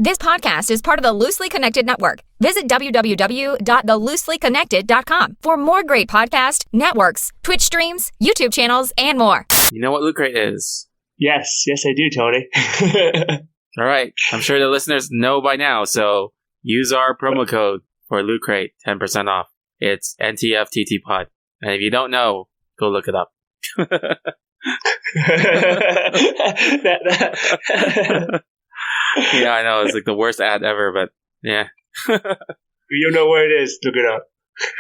This podcast is part of the Loosely Connected Network. Visit www.thelooselyconnected.com for more great podcast networks, Twitch streams, YouTube channels, and more. You know what Loot Crate is? Yes, I do, Tony. All right. I'm sure the listeners know by now, so use our promo code for Loot Crate, 10% off. It's NTFTTPod. And if you don't know, go look it up. Yeah, I know. It's like the worst ad ever, but yeah. You know where it is. Look it up.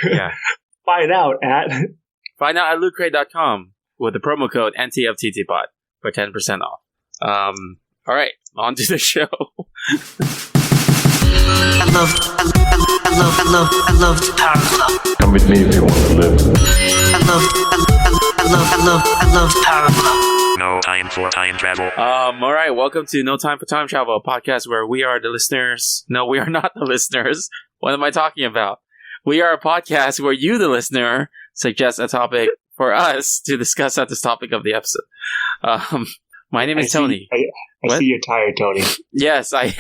Yeah. Find out at lootcrate.com with the promo code NTFTTPod for 10% off. All right. On to the show. I love Power Club. Come with me if you want to live. I love Power Club. No time for time travel. All right. Welcome to No Time for Time Travel, a podcast where we are the listeners. No, we are not the listeners. What am I talking about? We are a podcast where you, the listener, suggest a topic for us to discuss at this topic of the episode. My name is Tony. I see you're tired, Tony. Yes, I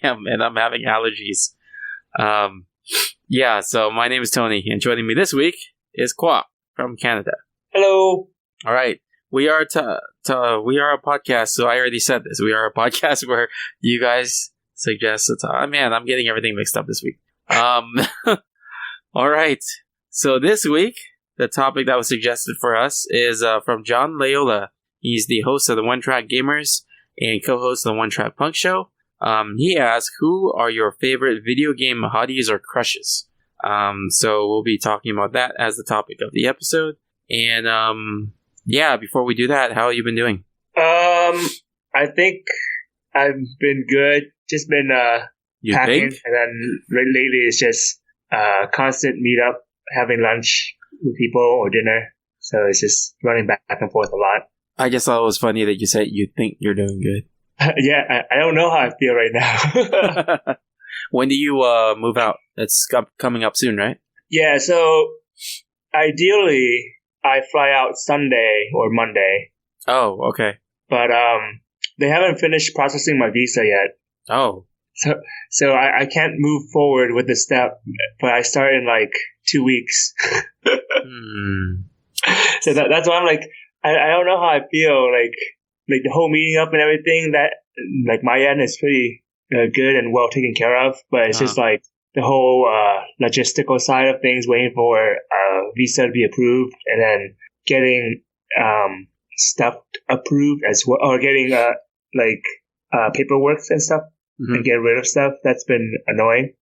am, and I'm having allergies. Yeah, so my name is Tony, and joining me this week is Kwok from Canada. Hello. All right. We are we are a podcast, so I already said this. We are a podcast where you guys suggest a topic. Man, I'm getting everything mixed up this week. All right. So this week, the topic that was suggested for us is from John Layola. He's the host of the One Track Gamers and co-host of the One Track Punk Show. He asked, who are your favorite video game hotties or crushes? So we'll be talking about that as the topic of the episode. And yeah, before we do that, how have you been doing? I think I've been good. Just been packing, and then lately it's just constant meetup, having lunch with people or dinner. So it's just running back and forth a lot. I just thought it was funny that you said you think you're doing good. Yeah, I don't know how I feel right now. When do you move out? That's coming up soon, right? Yeah, so ideally I fly out Sunday or Monday. Oh, okay. But they haven't finished processing my visa yet. Oh. So I can't move forward with the step, but I start in like 2 weeks. So that's why I'm like, I don't know how I feel. Like the whole meeting up and everything, that like my end is pretty good and well taken care of, but it's just like the whole logistical side of things, waiting for visa to be approved and then getting stuff approved as well, or getting paperwork and stuff and get rid of stuff. That's been annoying.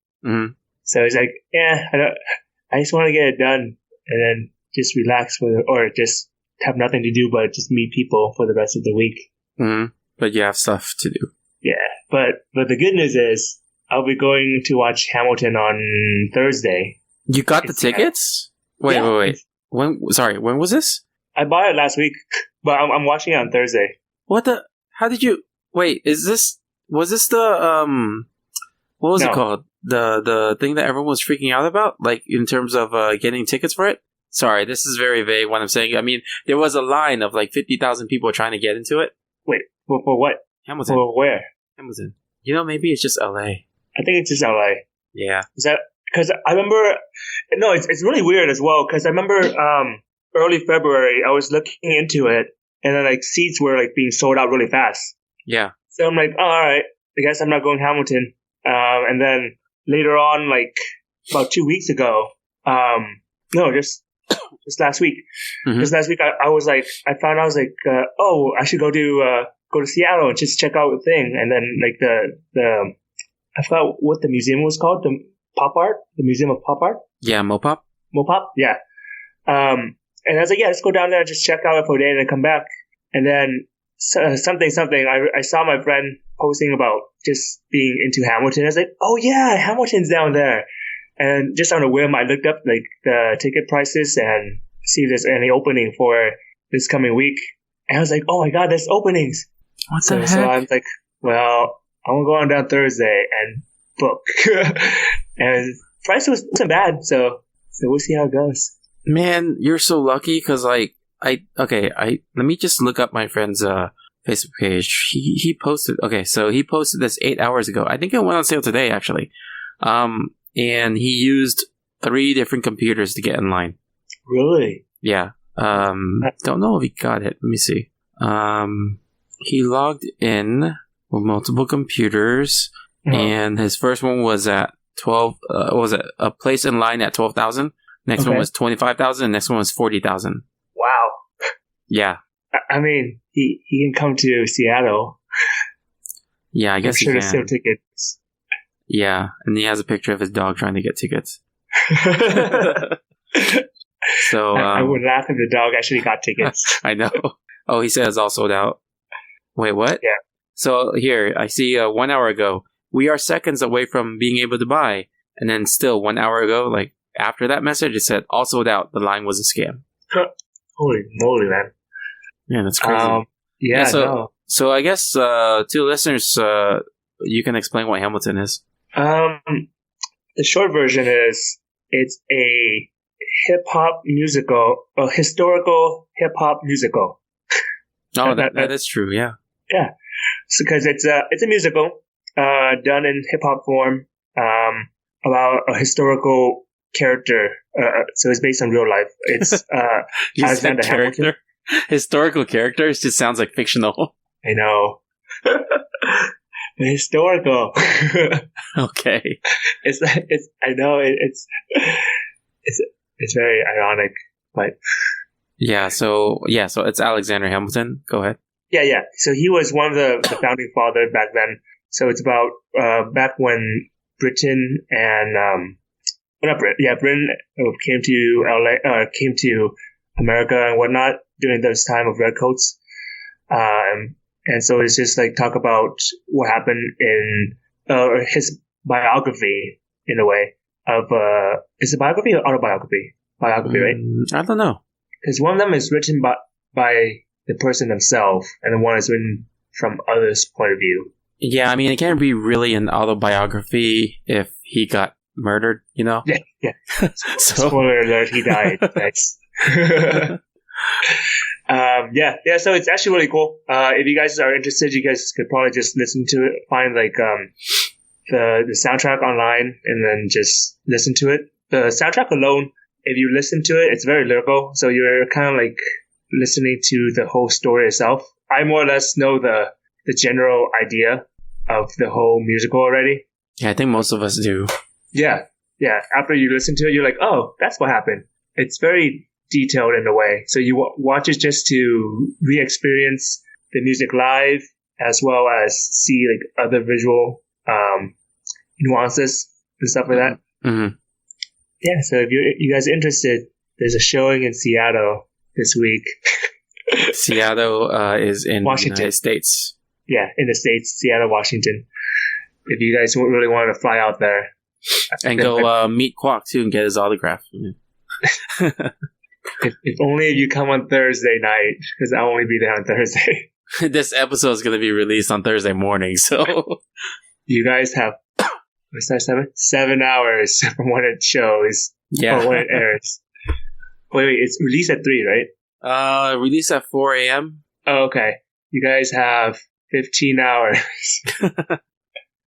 So it's like, I just want to get it done and then just relax or just have nothing to do but just meet people for the rest of the week. But you have stuff to do. Yeah, but the good news is I'll be going to watch Hamilton on Thursday. You got the tickets? Wait. When was this? I bought it last week, but I'm watching it on Thursday. What the? How did you? Wait, was this the what was it called? The thing that everyone was freaking out about, like in terms of getting tickets for it? Sorry, this is very vague what I'm saying. I mean, there was a line of like 50,000 people trying to get into it. Wait, for what? Hamilton. For where? Hamilton. You know, maybe it's just LA. I think it's just LA. Yeah. Is that because I remember? No, it's really weird as well because I remember early February I was looking into it and then like seats were like being sold out really fast. Yeah. So I'm like, oh, all right, I guess I'm not going Hamilton. And then later on, like about 2 weeks ago, just last week. Just last week, I was like, I found out, I was like, I should go to Seattle and just check out the thing. And then like the I forgot what the museum was called, the Museum of Pop Art. Yeah, Mopop. Yeah. And I was like, yeah, let's go down there and just check out for a day and then come back. And then something. I saw my friend posting about just being into Hamilton. I was like, oh yeah, Hamilton's down there. And just on a whim, I looked up like the ticket prices and see if there's any opening for this coming week. And I was like, oh my god, there's openings. What the heck? So I was like, well, I'm gonna go on down Thursday and book. And price wasn't bad, so we'll see how it goes. Man, you're so lucky because like let me just look up my friend's Facebook page. He posted. Okay, so he posted this 8 hours ago. I think it went on sale today, actually. And he used 3 different computers to get in line. Really? Yeah. Don't know if he got it. Let me see. He logged in with multiple computers, and his first one was at 12. Was it a place in line at 12,000? Next one was 25,000. Next one was 40,000. Wow. Yeah. I mean, he can come to Seattle. Yeah, I guess I'm sure he there's can. still tickets. Yeah, and he has a picture of his dog trying to get tickets. So I would laugh if the dog actually got tickets. I know. Oh, he says all sold out. Wait, what? Yeah. So here, I see 1 hour ago, we are seconds away from being able to buy. And then still 1 hour ago, like after that message, it said all sold out. The line was a scam. Holy moly, man. Yeah, that's crazy. Yeah, so I guess to listeners, you can explain what Hamilton is. The short version is it's a hip-hop musical, a historical hip-hop musical. Oh, that is true, yeah. Yeah. Because it's a musical done in hip-hop form about a historical character. So it's based on real life. It's Alexander Hamilton. Historical characters just sounds like fictional. I know. Historical. Okay. It's very ironic, but so it's Alexander Hamilton. Go ahead. Yeah. So he was one of the founding fathers back then. So it's about back when Britain and Britain came to LA, came to America and whatnot during this time of redcoats. And so it's just like talk about what happened in his biography in a way of is it biography or autobiography? Biography, right? I don't know. Because one of them is written by the person himself, and the one is written from others' point of view. Yeah, I mean, it can't be really an autobiography if he got murdered, you know? Yeah. So spoiler alert, he died. Nice. So it's actually really cool. If you guys are interested, you guys could probably just listen to it, find like the soundtrack online, and then just listen to it. The soundtrack alone, if you listen to it, it's very lyrical, so you're kind of like listening to the whole story itself. I more or less know the general idea of the whole musical already. Yeah, I think most of us do. Yeah. After you listen to it, you're like, oh, that's what happened. It's very detailed in a way. So you watch it just to re-experience the music live, as well as see like other visual nuances and stuff like that. Mm-hmm. Yeah, so if you guys are interested, there's a showing in Seattle this week. Seattle is in Washington. the United States. Yeah, in the States, Seattle, Washington. If you guys really want to fly out there. And go meet Kwok too and get his autograph. If only you come on Thursday night, because I'll only be there on Thursday. This episode is going to be released on Thursday morning, so you guys have what's that, 7 hours from when it shows or when it airs. Wait, it's released at 3, right? Released at 4 a.m. Oh, okay. You guys have 15 hours.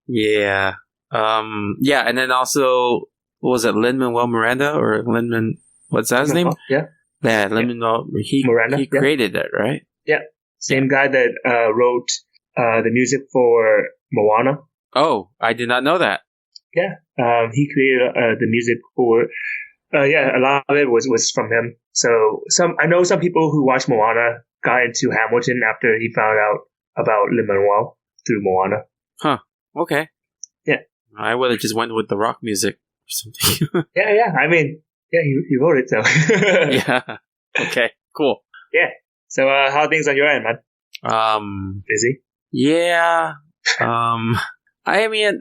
Yeah. And then also, what was it, Lin-Manuel Miranda or Lin-Man? What's that his name? Yeah. Yeah, Lin-Manuel. Miranda. He created it, right? Yeah. Same guy that wrote the music for Moana. Oh, I did not know that. Yeah. He created the music for. A lot of it was from him. So I know some people who watched Moana got into Hamilton after he found out about Lin-Manuel through Moana. Huh. Okay. Yeah. I would have just went with the rock music or something. Yeah. I mean, yeah, he wrote it, so. Yeah. Okay. Cool. Yeah. So, how are things on your end, man? Busy? Yeah. I mean,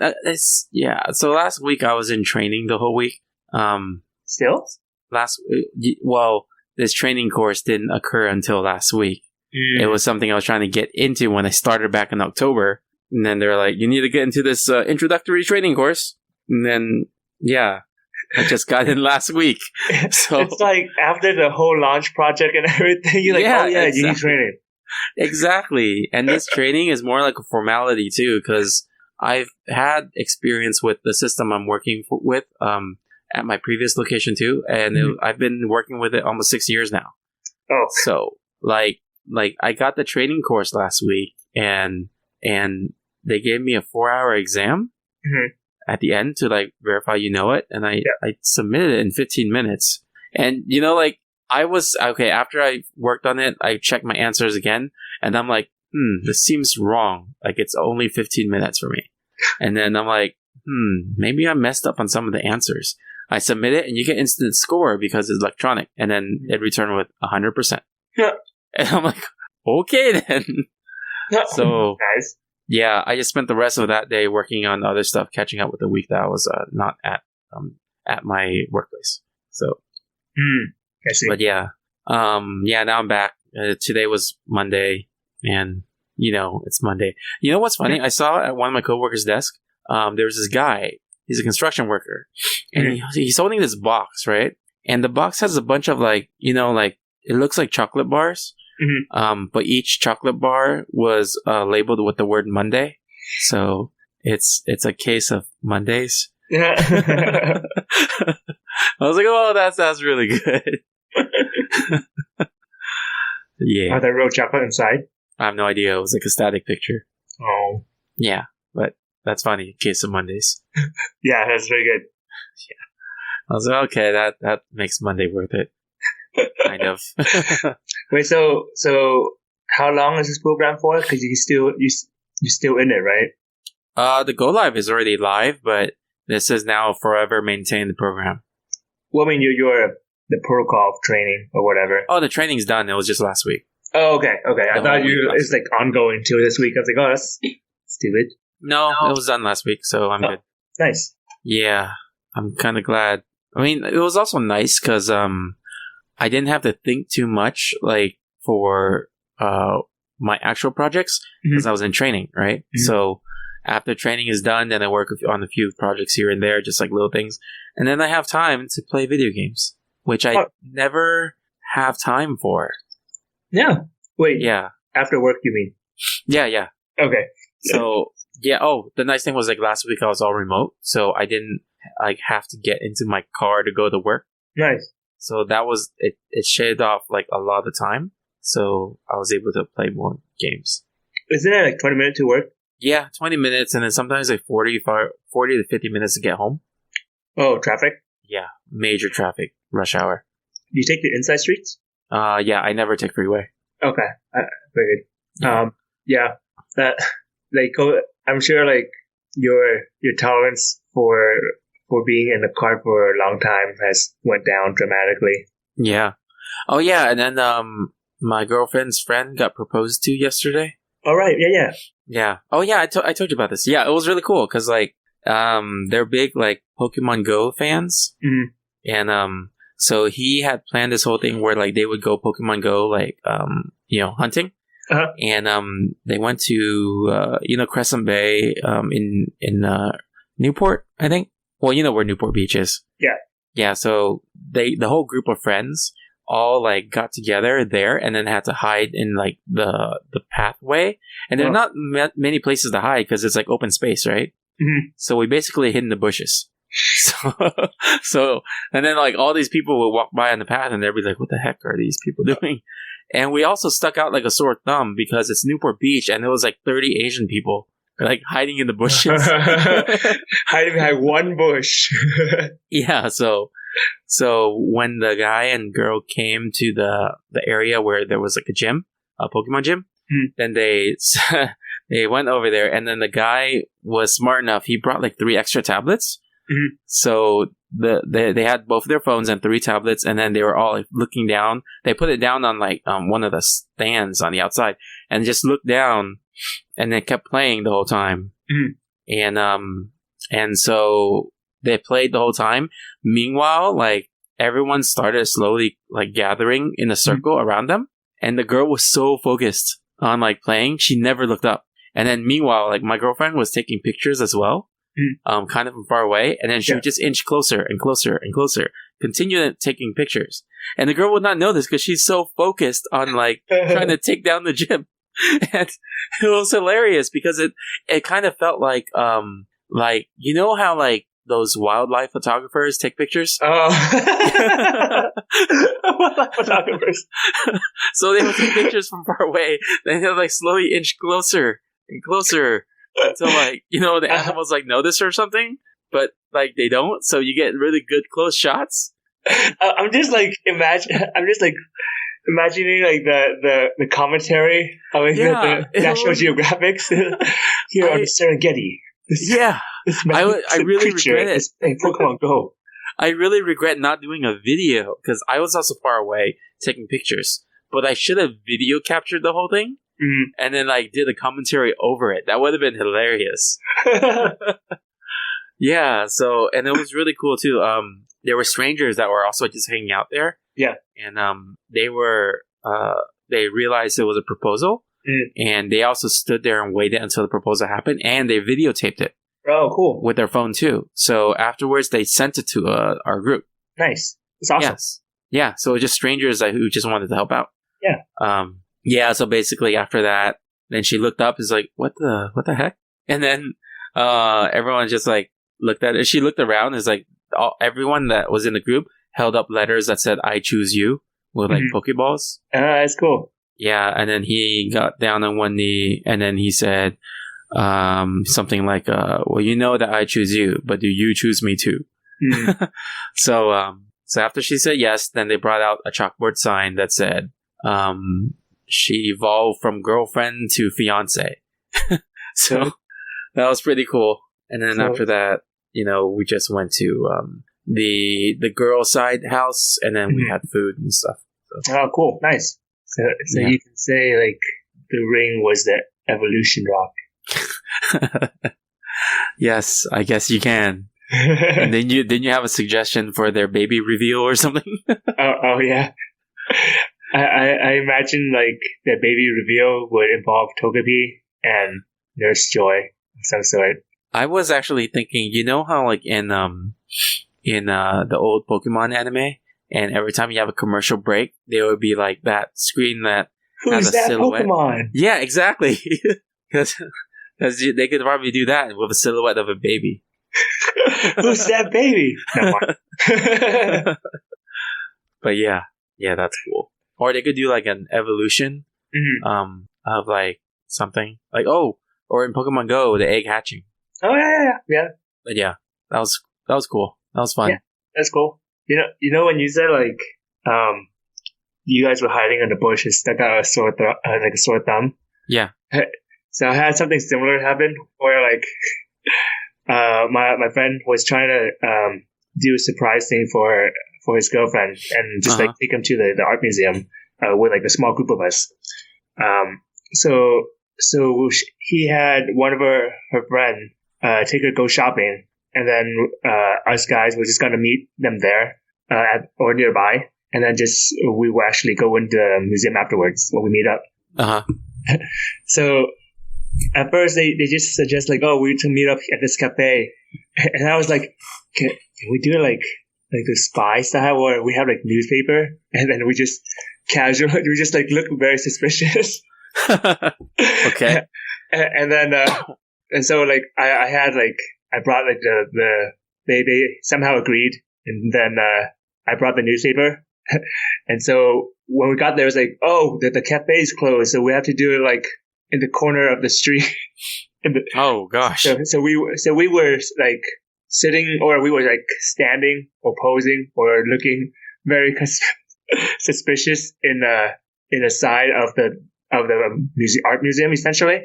So last week I was in training the whole week. Still? This training course didn't occur until last week. It was something I was trying to get into when I started back in October. And then they're like, you need to get into this introductory training course. And then, I just got in last week. So it's like after the whole launch project and everything, you're like, exactly. You need training. Exactly. And this training is more like a formality too, because I've had experience with the system I'm working with at my previous location too, and I've been working with it almost 6 years now. Oh, So like I got the training course last week, and they gave me a 4-hour exam at the end to like verify you know it, and I submitted it in 15 minutes. And like I was okay after I worked on it. I checked my answers again, and I'm like, this seems wrong. Like it's only 15 minutes for me. And then I'm like, maybe I messed up on some of the answers. I submit it, and you get instant score because it's electronic, and then it returned with 100%. Yeah. And I'm like, okay then. So nice. yeah, I just spent the rest of that day working on other stuff, catching up with the week that I was not at my workplace. So, I see. but yeah, now I'm back. Today was Monday, and it's Monday. You know what's funny? I saw at one of my coworkers' desk, there was this guy. He's a construction worker, and he's holding this box, right? And the box has a bunch of like it looks like chocolate bars. But each chocolate bar was labeled with the word Monday, so it's a case of Mondays. Yeah. I was like, oh, that's really good. Yeah. Are there real chocolate inside? I have no idea. It was like a static picture. Oh. Yeah, but that's funny. Case of Mondays. Yeah, that's very good. I was like, okay, that makes Monday worth it. Kind of. Wait, so how long is this program for? Because you're still in it, right? The go live is already live, but this is now forever maintain the program. Well, I mean, you're the protocol of training or whatever. Oh, the training's done. It was just last week. Oh, okay. I thought it's like ongoing till this week. I was like, oh, that's stupid. No, it was done last week, so I'm good. Nice. Yeah, I'm kind of glad. I mean, it was also nice because I didn't have to think too much like for my actual projects because I was in training, right? So after training is done, then I work on a few projects here and there, just like little things, and then I have time to play video games, which I never have time for. Yeah. Wait. Yeah. After work, you mean? Yeah. Okay. So yeah. Oh, the nice thing was like last week I was all remote, so I didn't like have to get into my car to go to work. Nice. So that was it. It shaved off like a lot of the time, so I was able to play more games. Isn't it like 20 minutes to work? Yeah, 20 minutes, and then sometimes like 40 to 50 minutes to get home. Oh, traffic? Yeah, major traffic, rush hour. Do you take the inside streets? Yeah, I never take freeway. Okay, very good. Yeah, that like I'm sure like your tolerance for being in the car for a long time has went down dramatically. Yeah. Oh yeah, and then my girlfriend's friend got proposed to yesterday. All right. Yeah. Yeah. Oh yeah, I told you about this. Yeah, it was really cool because like they're big like Pokemon Go fans, and so he had planned this whole thing where like they would go Pokemon Go like hunting, and they went to Crescent Bay in Newport, I think. Well, you know where Newport Beach is. Yeah. Yeah. So the whole group of friends all like got together there and then had to hide in like the pathway, and there are not many places to hide because it's like open space, right? So we basically hid in the bushes. So and then like all these people would walk by on the path and they'd be like, what the heck are these people doing? And we also stuck out like a sore thumb because it's Newport Beach and it was like 30 Asian people like hiding in the bushes. Hiding behind one bush. Yeah, so when the guy and girl came to the area where there was like a gym, a Pokemon gym, then they went over there, and then the guy was smart enough. He brought like 3 extra tablets. So they had both their phones and 3 tablets, and then they were all like looking down. They put it down on like one of the stands on the outside, and just looked down, and they kept playing the whole time. And so they played the whole time. Meanwhile, like everyone started slowly like gathering in a circle around them, and the girl was so focused on like playing, she never looked up. And then meanwhile, like my girlfriend was taking pictures as well. kind of from far away, and then she would just inch closer and closer and closer, continue taking pictures. And the girl would not know this because she's so focused on like trying to take down the gym. And it was hilarious because it kind of felt like you know how like those wildlife photographers take pictures? Oh. Wildlife photographers. So they would take pictures from far away, then they would like slowly inch closer and closer until like, you know, the animals like notice or something, but like they don't, so you get really good close shots. I'm just imagining like the commentary of like the National Geographics here on the Serengeti. I really regret it. In Pokemon Go. I really regret not doing a video because I was also far away taking pictures, but I should have video captured the whole thing and then like did a commentary over it. That would have been hilarious. Yeah. So, and it was really cool too. There were strangers that were also just hanging out there. Yeah. And they realized it was a proposal, and they also stood there and waited until the proposal happened, and they videotaped it. Oh, cool. With their phone too. So afterwards, they sent it to our group. Nice. It's awesome. Yes. Yeah. So just strangers who just wanted to help out. Yeah. Yeah. So basically, after that, then she looked up, is like, what the heck? And then everyone just like looked at it. She looked around, is like everyone that was in the group held up letters that said "I choose you" with like Pokeballs. That's cool. Yeah. And then he got down on one knee, and then he said something like, well, you know that I choose you, but do you choose me too? So after she said yes, then they brought out a chalkboard sign that said, she evolved from girlfriend to fiance. So that was pretty cool. And then after that, you know, we just went to the girl side house, and then we had food and stuff. So. Oh, cool. Nice. So you can say like the ring was the evolution rock. Yes, I guess you can. And then you have a suggestion for their baby reveal or something? Oh yeah. I imagine like the baby reveal would involve Togepi and Nurse Joy of some sort. I was actually thinking, you know how like in the old Pokemon anime, and every time you have a commercial break, there would be like that screen that has a silhouette. Pokemon? Yeah, exactly. Because they could probably do that with a silhouette of a baby. Who's that baby? But yeah, that's cool. Or they could do like an evolution of like something like or in Pokemon Go, the egg hatching. Oh yeah. But yeah, that was cool. That was fun. Yeah, that's cool. You know when you said like you guys were hiding in the bush and stuck out a sore thumb. Yeah. So I had something similar happen where like my friend was trying to do a surprise thing for his girlfriend and just like take him to the art museum with like a small group of us. So he had one of her friend take her go shopping, and then us guys were just gonna meet them there or nearby, and then just we will actually go into the museum afterwards when we meet up. So at first they just suggest like, oh, we need to meet up at this cafe, and I was like, can we do it like the spy style where we have like newspaper and then we just like look very suspicious. Okay. And then and so like I had like I brought like they somehow agreed, and then I brought the newspaper. And so when we got there, it was like, oh, the cafe is closed, so we have to do it like in the corner of the street. Oh gosh. So we were like sitting, or we were like standing or posing or looking very suspicious in the side of the art museum essentially.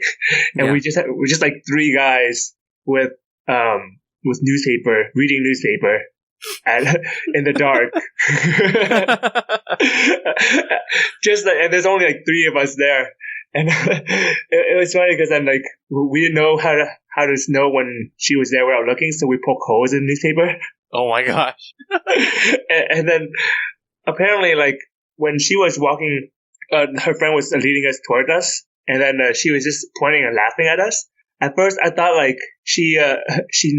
And we're just like three guys with newspaper, reading newspaper in the dark. Just like, and there's only like three of us there. And it was funny because I'm like, we didn't know how to know when she was there without looking, so we poked holes in the newspaper. Oh my gosh. And then apparently, like, when she was walking, her friend was leading us toward us, and then she was just pointing and laughing at us. at first I thought like she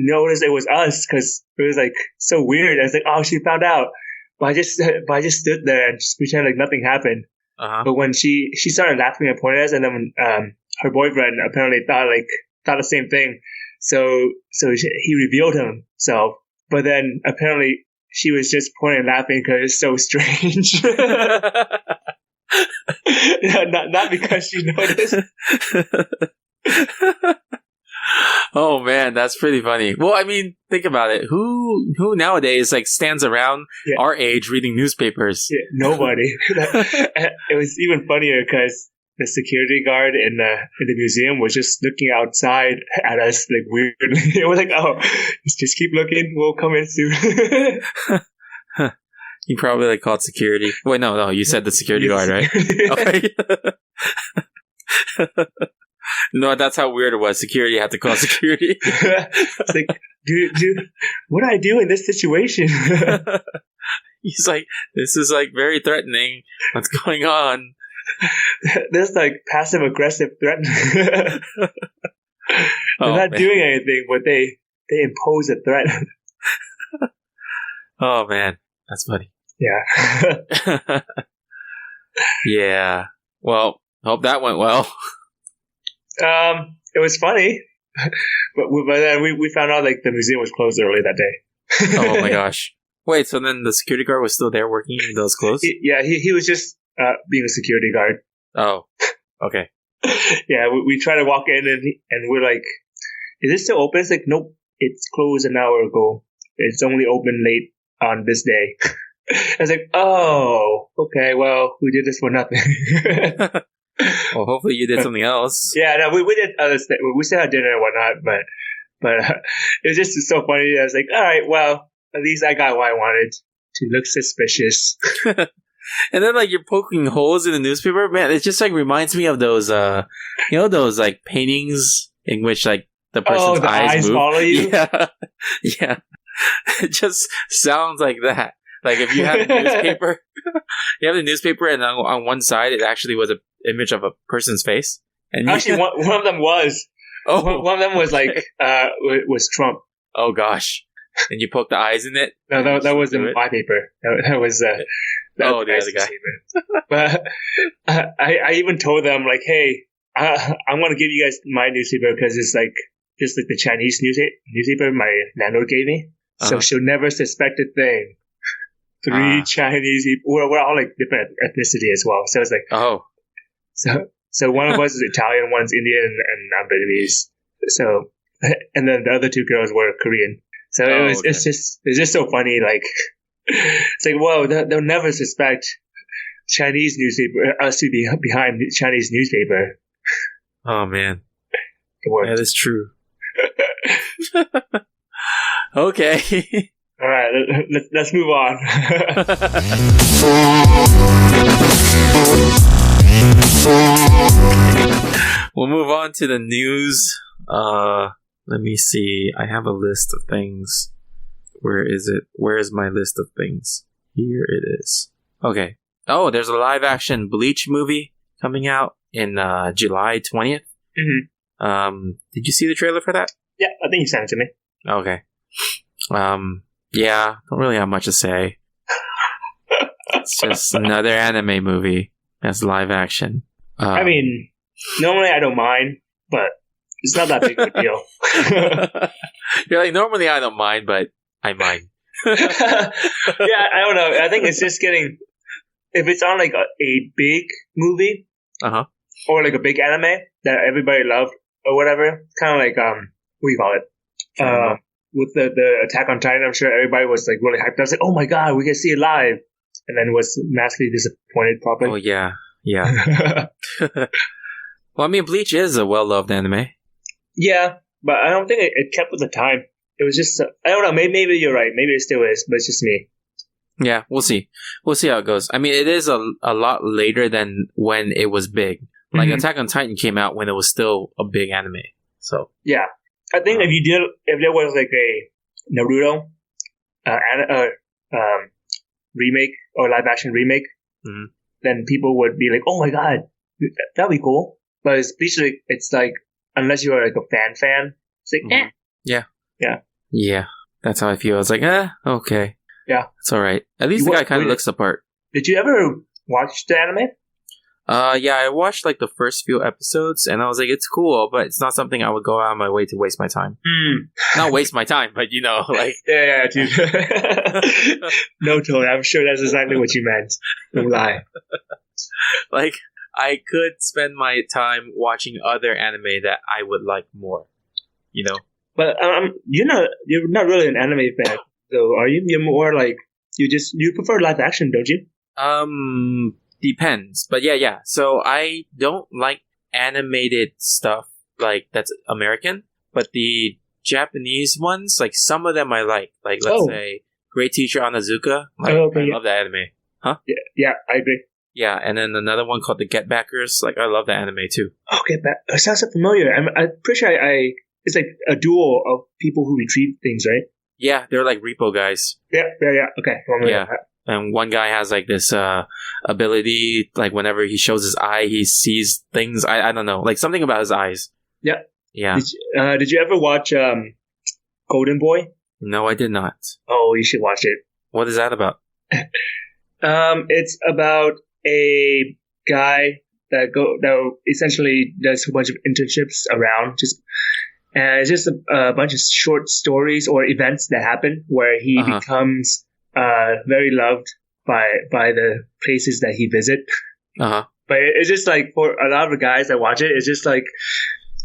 noticed it was us because it was like so weird. I was like, oh, she found out. But I just stood there and just pretended like nothing happened. But when she started laughing and pointing at us, and then her boyfriend apparently thought the same thing. So he revealed himself. But then apparently she was just pointing and laughing because it's so strange. not because she noticed. Oh man, that's pretty funny. Well, I mean, think about it. Who nowadays like stands around our age reading newspapers? Yeah, nobody. It was even funnier because the security guard in the museum was just looking outside at us like weirdly. It was like, oh, just keep looking. We'll come in soon. You probably like called security. Wait, no, you said the security guard, right? Okay. No, that's how weird it was. Security had to call security. It's like, dude, what do I do in this situation? He's like, this is like very threatening. What's going on? This like passive aggressive threat. They're not doing anything, but they impose a threat. Oh man, that's funny. Yeah. Yeah. Well, hope that went well. It was funny, but then we found out like the museum was closed early that day. Oh my gosh! Wait, so then the security guard was still there working even though it was closed? He was just being a security guard. Oh, okay. Yeah, we try to walk in and we're like, "Is it still open?" It's like, "Nope, it's closed an hour ago. It's only open late on this day." I was like, "Oh, okay. Well, we did this for nothing." Well, hopefully you did something else. Yeah, no, we did other stuff. We still had dinner and whatnot, but it was just so funny. I was like, all right, well, at least I got what I wanted, to look suspicious. And then like you're poking holes in the newspaper, man. It just like reminds me of those, those like paintings in which like the person's the eyes move. follow you. Yeah, yeah. It just sounds like that. Like if you have a newspaper, and on one side it actually was an image of a person's face. And actually, one of them was. Oh, one of them was like was Trump. Oh gosh! And you poke the eyes in it. No, that wasn't my paper. That was the other guy. But I even told them like, hey, I'm gonna give you guys my newspaper because it's like just like the Chinese newspaper my landlord gave me, so she'll never suspect a thing. Three Chinese people. We're all like different ethnicity as well. So it's like, oh, so one of us is Italian, one's Indian, and I'm Vietnamese. So, and then the other two girls were Korean. So it's just so funny. Like, it's like, whoa, they'll never suspect Chinese newspaper, us to be behind Chinese newspaper. Oh man, that is true. Okay. All right, let's move on. We'll move on to the news. Let me see. I have a list of things. Where is it? Where is my list of things? Here it is. Okay. Oh, there's a live action Bleach movie coming out in July 20th. Mm-hmm. Did you see the trailer for that? Yeah, I think you sent it to me. Okay. Yeah, don't really have much to say. It's just another anime movie that's live action. I mean, normally I don't mind, but it's not that big of a deal. You're like, normally I don't mind, but I mind. Yeah, I don't know. I think it's just getting... If it's on like a big movie, or like a big anime that everybody loved or whatever, kind of like, what do you call it? With the Attack on Titan, I'm sure everybody was like really hyped. I was like, oh my god, we can see it live. And then was massively disappointed probably. Oh yeah. Well, I mean, Bleach is a well-loved anime. Yeah, but I don't think it kept with the time. It was just, I don't know, maybe you're right. Maybe it still is, but it's just me. Yeah, we'll see. We'll see how it goes. I mean, it is a lot later than when it was big. Like, Attack on Titan came out when it was still a big anime. So yeah. I think if there was like a Naruto remake or live action remake, then people would be like, "Oh my god, that'd be cool." But it's basically it's like unless you are like a fan. It's like, Mhm. Yeah. Yeah. Yeah. That's how I feel. It's like, okay. Yeah. It's alright. At least You the guy wa- kind of wait- looks the part. Did you ever watch the anime? Yeah, I watched like the first few episodes and I was like, it's cool, but it's not something I would go out of my way to waste my time. Not waste my time, but like. Yeah, dude. No, totally. I'm sure that's exactly what you meant. No lie. Like, I could spend my time watching other anime that I would like more. But you're not really an anime fan, though, are you? You're more like you prefer live action, don't you? Depends. But yeah. So I don't like animated stuff like that's American, but the Japanese ones, like some of them I like. Like let's say Great Teacher Onizuka. Like, I love that anime. Yeah, I agree. Yeah, and then another one called The Get Backers. Like I love that anime too. Okay, that sounds so familiar. I'm pretty sure it's like a duo of people who retrieve things, right? Yeah, they're like repo guys. Yeah. Okay. Yeah. And one guy has like this ability, like whenever he shows his eye, he sees things. I don't know, like something about his eyes. Yeah. Yeah. Did you ever watch Golden Boy? No, I did not. Oh, you should watch it. What is that about? It's about a guy that essentially does a bunch of internships around, and it's just a bunch of short stories or events that happen where he becomes very loved by the places that he visit. But it's just like for a lot of the guys that watch it, it's just like,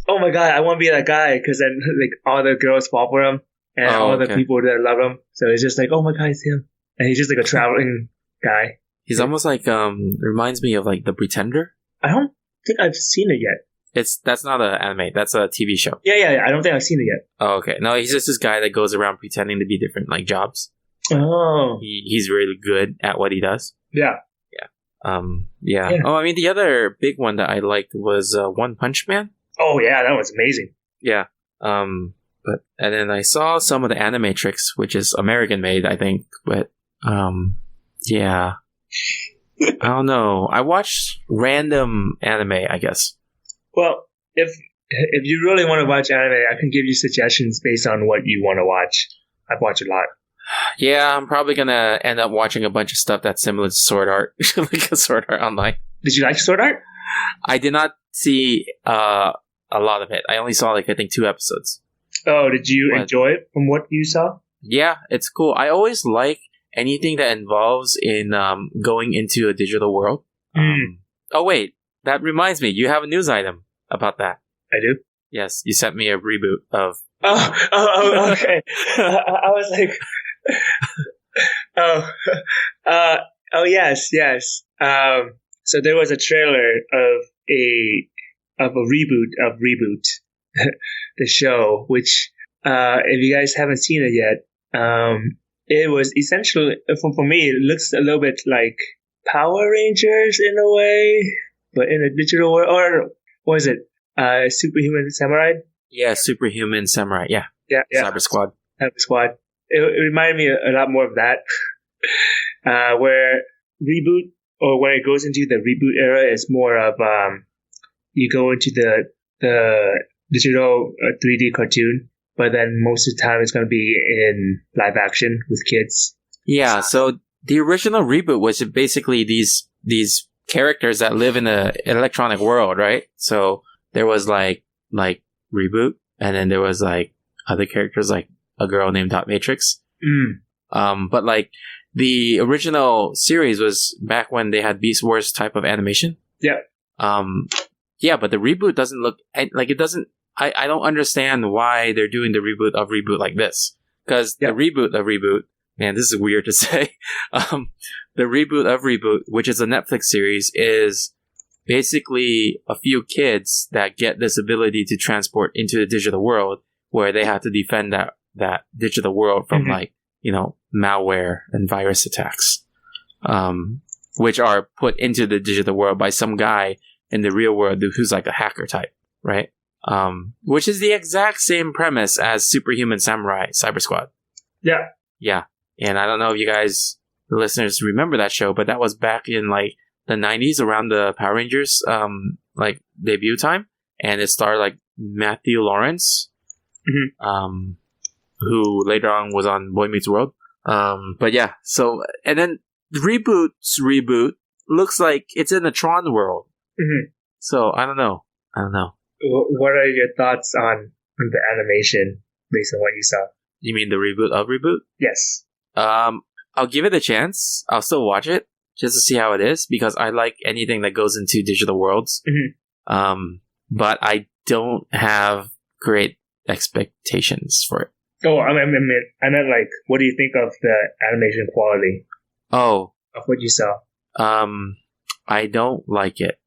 oh my god, I want to be that guy, because then like all the girls fall for him and all the people that love him. So it's just like, oh my god, it's him, and he's just like a traveling guy. He's almost like reminds me of like The Pretender. I don't think I've seen it yet. That's not an anime. That's a TV show. Yeah. I don't think I've seen it yet. Oh, okay. No, he's just this guy that goes around pretending to be different like jobs. Oh. He's really good at what he does. Yeah. Yeah. Oh, I mean, the other big one that I liked was One Punch Man. Oh yeah, that was amazing. Yeah. And then I saw some of the Animatrix, which is American made, I think. But yeah. I don't know. I watched random anime, I guess. Well, if you really want to watch anime, I can give you suggestions based on what you want to watch. I've watched a lot. Yeah, I'm probably gonna end up watching a bunch of stuff that's similar to Sword Art, like a Sword Art Online. Did you like Sword Art? I did not see a lot of it. I only saw like I think 2 episodes. Oh, did you enjoy it from what you saw? Yeah, it's cool. I always like anything that involves in going into a digital world. Oh wait, that reminds me. You have a news item about that. I do. Yes, you sent me a reboot of. Oh, okay. I was like, yes. So there was a trailer of a reboot of Reboot, the show, which if you guys haven't seen it yet, it was essentially for me. It looks a little bit like Power Rangers in a way, but in a digital world. Or was it Superhuman Samurai? Yeah, Superhuman Samurai. Yeah. Cyber Squad. It reminded me a lot more of that, where Reboot, or when it goes into the reboot era, is more of you go into the digital 3D cartoon, but then most of the time it's going to be in live action with kids. Yeah, so the original Reboot was basically these characters that live in an electronic world, right? So there was like Reboot, and then there was like other characters like a girl named Dot Matrix. But like the original series was back when they had Beast Wars type of animation. Yeah. Yeah, but the Reboot doesn't look like it doesn't. I don't understand why they're doing the reboot of Reboot like this. Because the reboot of Reboot, man, this is weird to say. The reboot of Reboot, which is a Netflix series, is basically a few kids that get this ability to transport into the digital world, where they have to defend that digital world from malware and virus attacks, which are put into the digital world by some guy in the real world who's like a hacker type, right? Which is the exact same premise as Superhuman Samurai Cyber Squad. Yeah. And I don't know if you guys, the listeners, remember that show, but that was back in like the 90s, around the Power Rangers like debut time, and it starred like Matthew Lawrence, who later on was on Boy Meets World. But yeah, so, and then Reboot's reboot looks like it's in the Tron world. So I don't know. What are your thoughts on the animation based on what you saw? You mean the reboot of Reboot? Yes. I'll give it a chance. I'll still watch it just to see how it is because I like anything that goes into digital worlds. But I don't have great expectations for it. Oh, I meant like, what do you think of the animation quality Oh, of what you saw? I don't like it.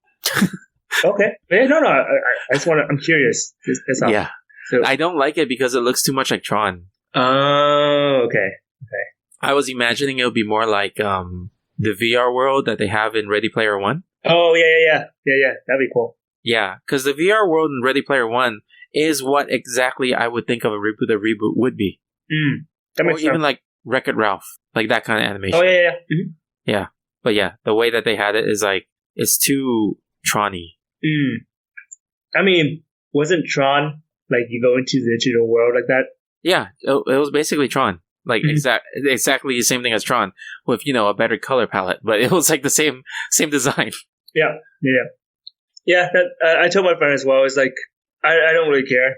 Okay. Yeah, no. I just I'm curious. That's all. Yeah. So, I don't like it because it looks too much like Tron. oh, okay. I was imagining it would be more like the VR world that they have in Ready Player One. Oh, yeah. That'd be cool. Yeah, because the VR world in Ready Player One is what exactly I would think of a reboot would be. That Or makes even sense. like Wreck-It Ralph, like that kind of animation. Oh, yeah. Yeah, but yeah, the way that they had it is like it's too Tron-y. I mean, wasn't Tron like you go into the digital world like that? Yeah, it was basically Tron, like exactly the same thing as Tron with a better color palette, but it was like the same design. Yeah. That, I told my friend as well. It's like I don't really care,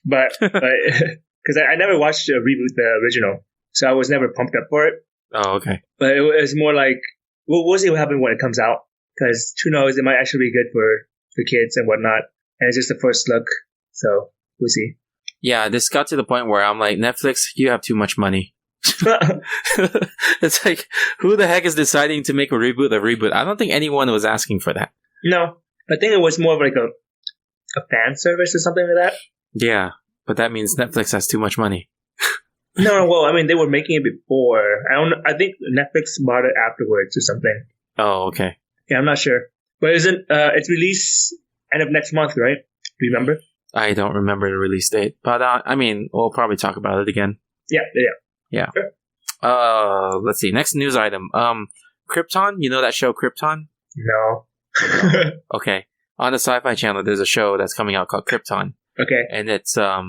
but because I never watched the reboot, the original, so I was never pumped up for it. Oh, okay. But it was more like we'll see what happens when it comes out. Because who knows, it might actually be good for kids and whatnot. And it's just the first look, so we'll see. Yeah, this got to the point where I'm like, Netflix, you have too much money. It's like, who the heck is deciding to make a reboot? I don't think anyone was asking for that. No, I think it was more of like a fan service or something like that. Yeah, but that means Netflix has too much money. No, well, I mean, they were making it before. I think Netflix bought it afterwards or something. Oh, okay. Yeah, I'm not sure. But it's released end of next month, right? Remember? I don't remember the release date, but I mean, we'll probably talk about it again. Yeah. Yeah. Sure. Let's see. Next news item. Krypton. You know that show Krypton? No. Okay. On the Sci-Fi Channel, there's a show that's coming out called Krypton, Okay. and it's a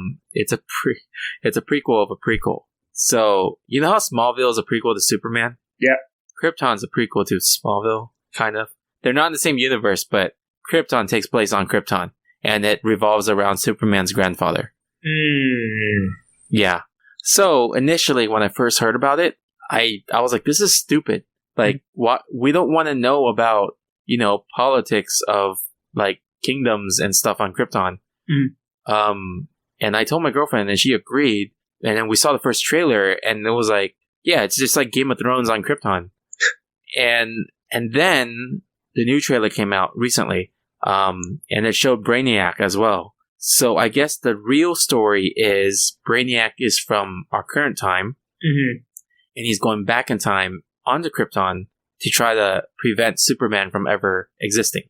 prequel of a prequel. So you know how Smallville is a prequel to Superman? Yeah. Krypton's a prequel to Smallville, kind of. They're not in the same universe, but Krypton takes place on Krypton, and it revolves around Superman's grandfather. Yeah. So initially, when I first heard about it, I was like, "This is stupid. Like, what? We don't want to know about politics of like kingdoms and stuff on Krypton." And I told my girlfriend, and she agreed. And then we saw the first trailer, and it was like, "Yeah, it's just like Game of Thrones on Krypton." and then the new trailer came out recently, and it showed Brainiac as well. So I guess the real story is Brainiac is from our current time, and he's going back in time onto Krypton to try to prevent Superman from ever existing.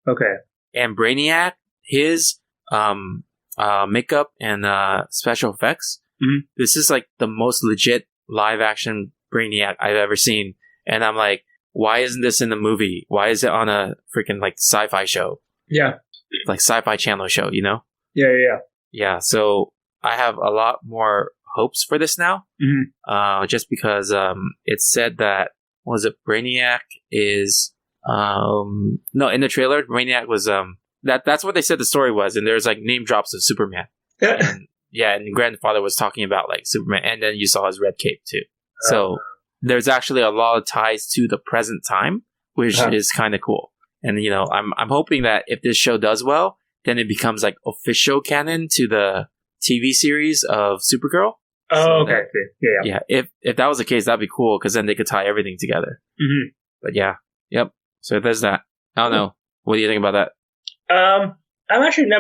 Okay. And Brainiac, his makeup and special effects, this is like the most legit live action Brainiac I've ever seen. And I'm like, why isn't this in the movie? Why is it on a freaking like sci-fi show? Yeah. Like Sci-Fi Channel show, Yeah, so I have a lot more hopes for this now. Just because it said that, was it Brainiac is... no, in the trailer, Brainiac was... That's what they said the story was, and there's like name drops of Superman. and grandfather was talking about like Superman, and then you saw his red cape too. So there's actually a lot of ties to the present time, which is kind of cool. And I'm hoping that if this show does well, then it becomes like official canon to the TV series of Supergirl. Oh, so okay. Yeah. If that was the case, that'd be cool because then they could tie everything together. But yeah, yep. So there's that. I don't know. What do you think about that? I'm actually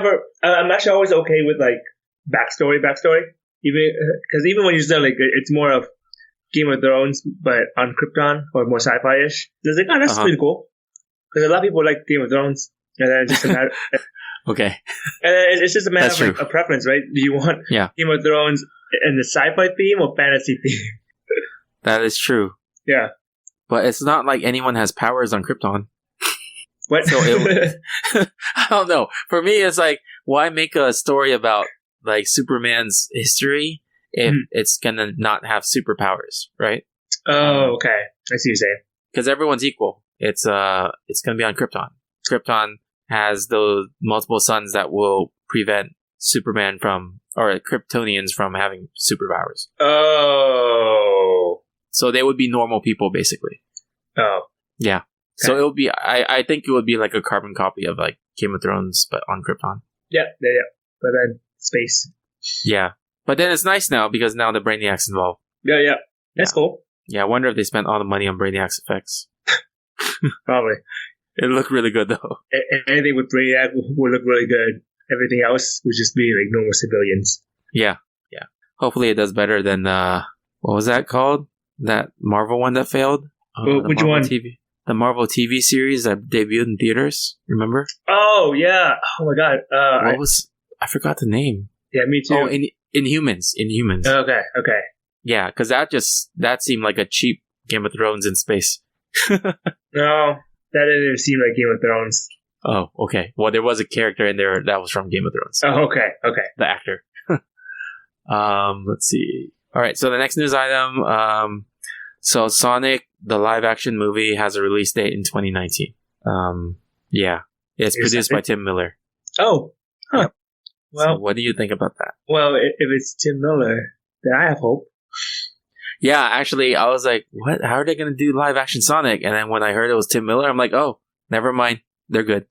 always okay with like backstory, even when you said like it's more of Game of Thrones, but on Krypton or more sci-fi-ish. It's like, that's pretty cool. Because a lot of people like Game of Thrones, and then it's just a matter. Okay. And then it's just a matter of like, a preference, right? Do you want Game of Thrones in the sci-fi theme or fantasy theme? That is true. Yeah. But it's not like anyone has powers on Krypton. What? So I don't know. For me, it's like why make a story about like Superman's history if Mhm. it's gonna not have superpowers, right? Oh, okay. I see what you're saying. Because everyone's equal. It's gonna be on Krypton. Krypton has those multiple suns that will prevent Superman from, or Kryptonians from having superpowers. Oh. So they would be normal people, basically. Oh. Yeah. So it would be. I think it would be like a carbon copy of like Game of Thrones, but on Krypton. Yeah. But then space. Yeah. But then it's nice now because now the Brainiac's involved. Yeah. That's cool. Yeah, I wonder if they spent all the money on Brainiac's effects. Probably. It looked really good though. Anything with Brainiac would look really good. Everything else would just be like normal civilians. Yeah. Hopefully it does better than what was that called? That Marvel one that failed? Which Marvel one? TV. The Marvel TV series that debuted in theaters. Remember? Oh yeah. Oh my god. I forgot the name. Yeah, me too. Oh, Inhumans. Inhumans. Okay. Yeah, because that seemed like a cheap Game of Thrones in space. No, that didn't even seem like Game of Thrones. Oh, okay. Well, there was a character in there that was from Game of Thrones. Oh, okay. The actor. Let's see. All right, so the next news item. So Sonic, the live-action movie, has a release date in 2019. Yeah, it's produced by Tim Miller. Oh, huh. Yep. Well, so what do you think about that? Well, if it's Tim Miller, then I have hope. Yeah, actually, I was like, what? How are they going to do live-action Sonic? And then when I heard it was Tim Miller, I'm like, oh, never mind. They're good.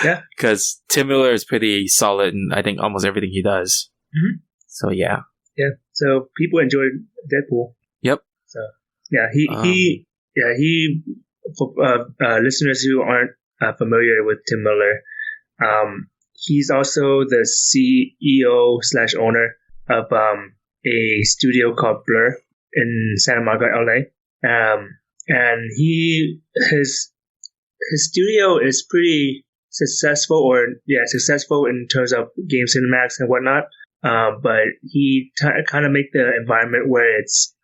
Yeah. Because Tim Miller is pretty solid in, I think, almost everything he does. Mm-hmm. So, yeah. Yeah, so people enjoyed Deadpool. Yep. So, yeah, he for listeners who aren't familiar with Tim Miller, he's also the CEO / owner of a studio called Blur in Santa Monica, LA. And his studio is pretty successful, successful in terms of game cinematics and whatnot. But he kind of make the environment where it's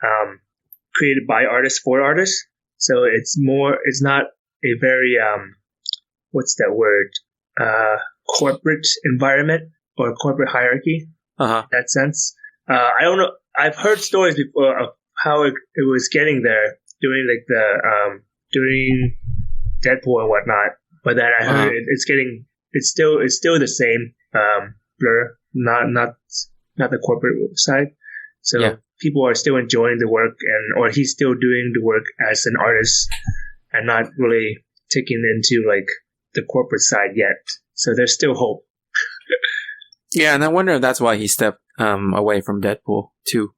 created by artists for artists. So it's not a very what's that word? Corporate environment or corporate hierarchy. Uh-huh. In that sense. I don't know. I've heard stories before of how it was getting there during during Deadpool and whatnot. But then I heard it's still the same Blur, not the corporate side. So people are still enjoying the work, or he's still doing the work as an artist and not really taking into like the corporate side yet. So there's still hope. Yeah, and I wonder if that's why he stepped away from Deadpool too.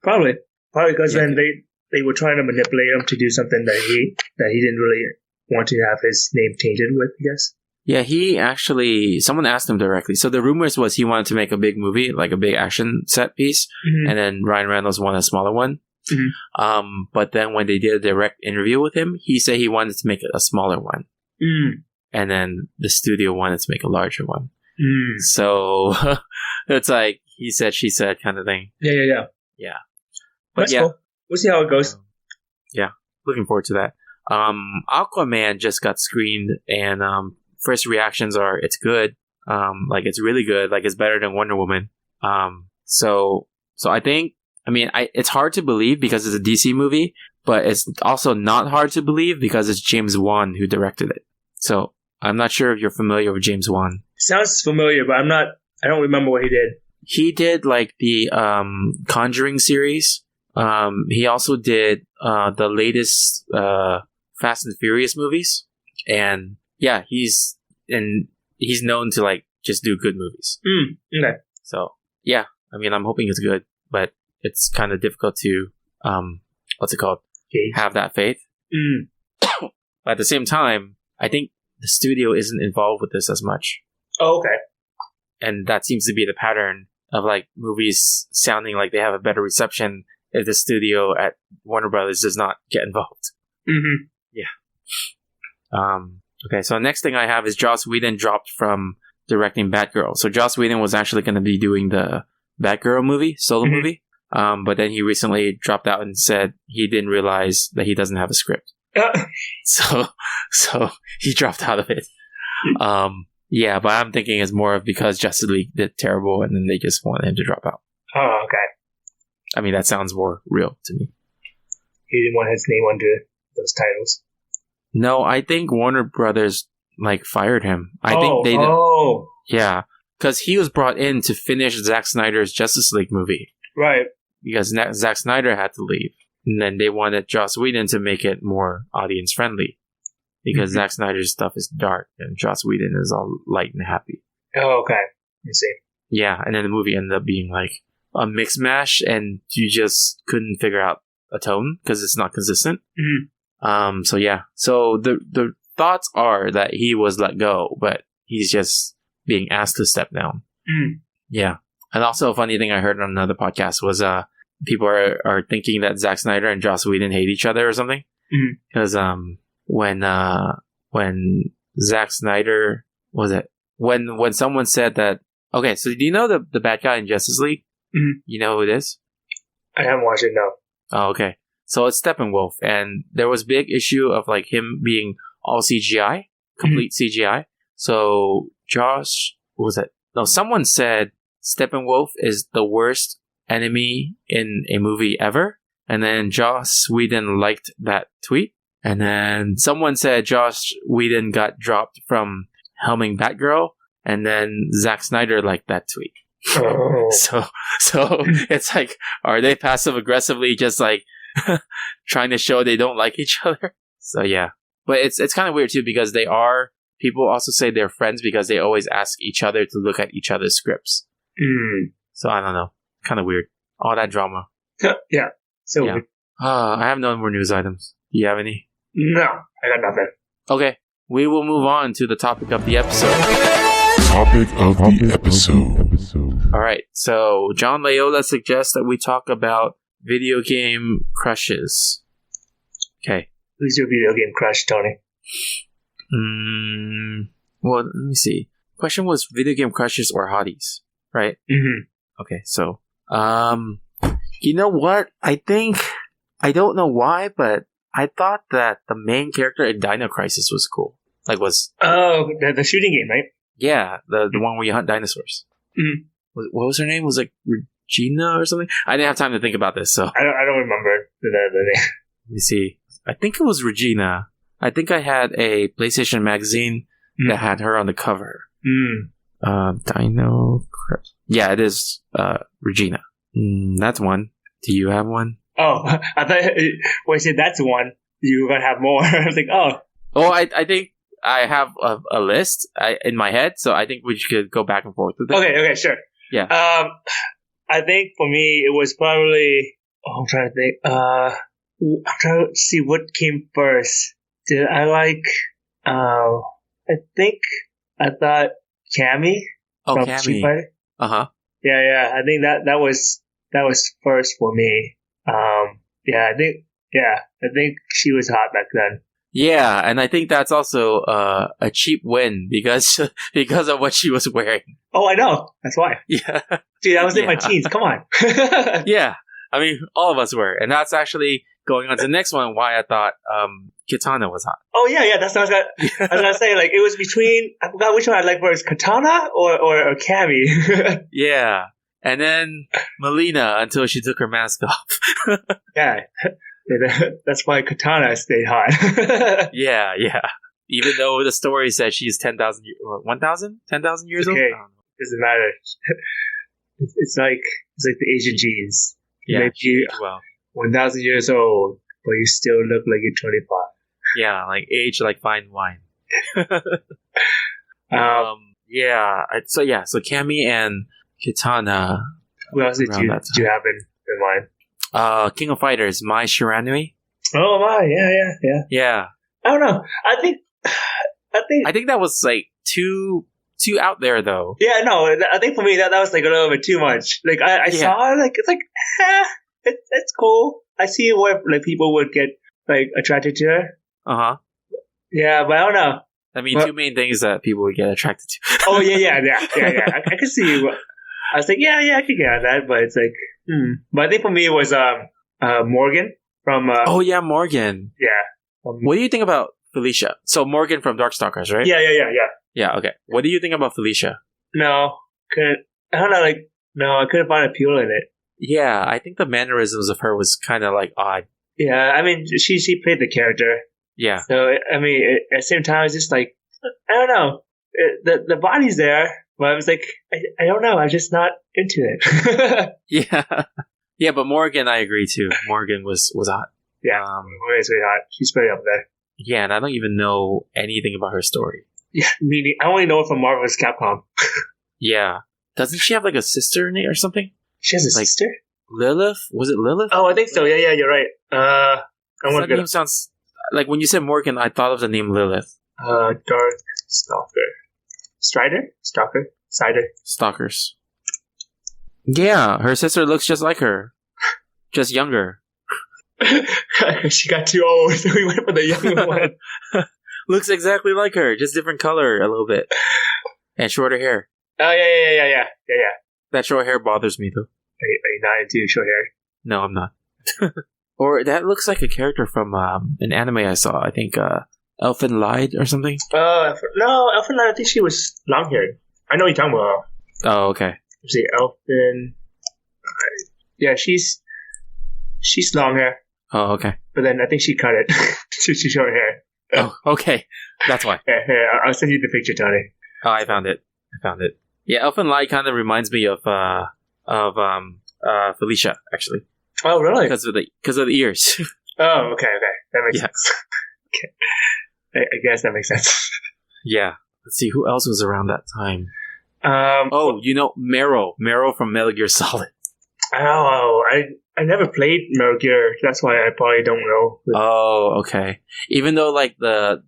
Probably because then they were trying to manipulate him to do something that he didn't really want to have his name tainted with, I guess. Yeah, someone asked him directly. So the rumors was he wanted to make a big movie, like a big action set piece, and then Ryan Reynolds wanted a smaller one. Mm-hmm. But then when they did a direct interview with him, he said he wanted to make a smaller one. And then the studio wanted to make a larger one. So it's like he said, she said kind of thing. Yeah. But that's cool. We'll see how it goes. Yeah, looking forward to that. Aquaman just got screened, and first reactions are it's good. Like it's really good. Like it's better than Wonder Woman. So I think, it's hard to believe because it's a DC movie, but it's also not hard to believe because it's James Wan who directed it. So I'm not sure if you're familiar with James Wan. Sounds familiar, but I don't remember what he did. He did like the Conjuring series. He also did the latest Fast and Furious movies, and yeah, he's known to like just do good movies. Okay. So yeah, I'm hoping it's good, but it's kind of difficult to what's it called? Have that faith. But at the same time, I think the studio isn't involved with this as much. Oh, okay. And that seems to be the pattern of like movies sounding like they have a better reception if the studio at Warner Brothers does not get involved. Mm-hmm. Yeah. Okay, so next thing I have is Joss Whedon dropped from directing Batgirl. So Joss Whedon was actually going to be doing the Batgirl movie, solo movie. But then he recently dropped out and said he didn't realize that he doesn't have a script. So he dropped out of it. Yeah, but I'm thinking it's more of because Justice League did terrible and then they just wanted him to drop out. Oh, okay. I mean, that sounds more real to me. He didn't want his name under those titles. No, I think Warner Brothers fired him. I think they yeah, because he was brought in to finish Zack Snyder's Justice League movie. Right. Because Zack Snyder had to leave. And then they wanted Joss Whedon to make it more audience friendly. Because Zack Snyder's stuff is dark and Joss Whedon is all light and happy. Oh, okay. I see. Yeah, and then the movie ended up being a mix mash and you just couldn't figure out a tone because it's not consistent. Mm-hmm. So yeah. So the thoughts are that he was let go, but he's just being asked to step down. Mm. Yeah. And also a funny thing I heard on another podcast was people are thinking that Zack Snyder and Joss Whedon hate each other or something. Because when Zack Snyder when someone said that, okay, so do you know the bad guy in Justice League? Mm-hmm. You know who it is? I haven't watched it, no. Oh, okay. So it's Steppenwolf, and there was big issue of him being all CGI, complete CGI. So someone said Steppenwolf is the worst enemy in a movie ever, and then Joss Whedon liked that tweet, and then someone said Joss Whedon got dropped from helming Batgirl, and then Zack Snyder liked that tweet. Oh. So it's are they passive aggressively just trying to show they don't like each other? So yeah, but it's kind of weird too because people also say they're friends because they always ask each other to look at each other's scripts. So I don't know, kind of weird, all that drama. Yeah, so yeah. I have no more news items. Do you have any? No, I got nothing. Okay, we will move on to the topic of the episode. Topic of the episode. All right, so John Layola suggests that we talk about video game crushes. Okay. Who's your video game crush, Tony? Well, let me see. Question was video game crushes or hotties, right? Mm-hmm. Okay, so, you know what? I don't know why, but I thought that the main character in Dino Crisis was cool. Oh, the shooting game, right? Yeah, the one where you hunt dinosaurs. Mm-hmm. What was her name? Was it Regina or something? I didn't have time to think about this, so. I don't remember the name. Let me see. I think it was Regina. I think I had a PlayStation magazine that had her on the cover. Dino Crisis. Yeah, it is Regina. That's one. Do you have one? Oh, I thought when you said that's one, you were gonna have more. I was like, oh. Oh, I think I have a list in my head, so I think we could go back and forth with it. Okay, sure. Yeah. I think for me it was probably. Oh, I'm trying to think. I'm trying to see what came first. Did I like? I think I thought Cammy. Oh, from Cammy. Street Fighter. Yeah. I think that was first for me. I think she was hot back then. Yeah, and I think that's also a cheap win because of what she was wearing. Oh, I know. That's why. Yeah. Dude, I was in my teens. Come on. Yeah. I mean, all of us were. And that's actually going on to the next one, why I thought Katana was hot. Oh, yeah. That's what I was going to say. It was between, I forgot which one I liked first, Katana or Cammy. Yeah. And then Melina until she took her mask off. Yeah. That's why Katana stayed hot. Yeah. Even though the story said she's 10,000 years old? Okay. Doesn't matter. It's like the Asian genes. Yeah. Make you 1,000 years old, but you still look like you're 25. Yeah, age like fine wine. So Cammy and Katana. Who else did you have in mind? King of Fighters, Mai Shiranui. Oh my, yeah. I don't know. I think that was too out there though. Yeah, no. I think for me that was a little bit too much. I saw it's cool. I see where people would get attracted to her. Yeah, but I don't know. I mean, two main things that people would get attracted to. Oh yeah. I could see. I was like, yeah, I could get on that, but it's But I think for me it was Morgan from. Oh yeah, Morgan. Yeah. What do you think about Felicia? So Morgan from Darkstalkers, right? Yeah. Yeah, okay. What do you think about Felicia? No, couldn't. I don't know. Like, no, I couldn't find appeal in it. Yeah, I think the mannerisms of her was kind of like odd. Yeah, I mean, she played the character. Yeah. So I mean, at the same time, it's just like I don't know. The body's there, but I was like, I don't know. I'm just not into it. Yeah. Yeah, but Morgan, I agree too. Morgan was hot. Yeah, Morgan's really hot. She's pretty up there. Yeah, and I don't even know anything about her story. Yeah, meaning I only know it from Marvel's Capcom. Yeah. Doesn't she have like a sister in it or something? She has a Like- sister? Lilith? Was it Lilith? Oh, I think so. Yeah, you're right. I'm gonna That get name sounds like when you said Morgan, I thought of the name Lilith. Dark Stalker. Strider? Stalkers. Yeah, her sister looks just like her. Just younger. She got too old, so we went for the younger one. Looks exactly like her, just different color a little bit. And shorter hair. Oh, yeah. That short hair bothers me though. Are you not into short hair? No, I'm not. Or that looks like a character from an anime I saw. I think Elfin Lied or something. No, Elfin, I think she was long haired. I know what you're talking about. Oh, okay. Let's see, Elfin. Yeah, she's long hair, Oh, okay. but then I think she cut it to short hair. Oh, okay. That's why. Here, I'll send you the picture, Tony. Oh, I found it. Yeah, Elfin Lied kind of reminds me of Felicia actually, Oh, really? because of the ears. Oh, okay. That makes Yeah. sense. Okay. I guess that makes sense. Yeah. Let's see who else was around that time. Oh, Oh, Meryl from Metal Gear Solid. I never played Metal Gear. That's why I probably don't know. Oh, okay. Even though like the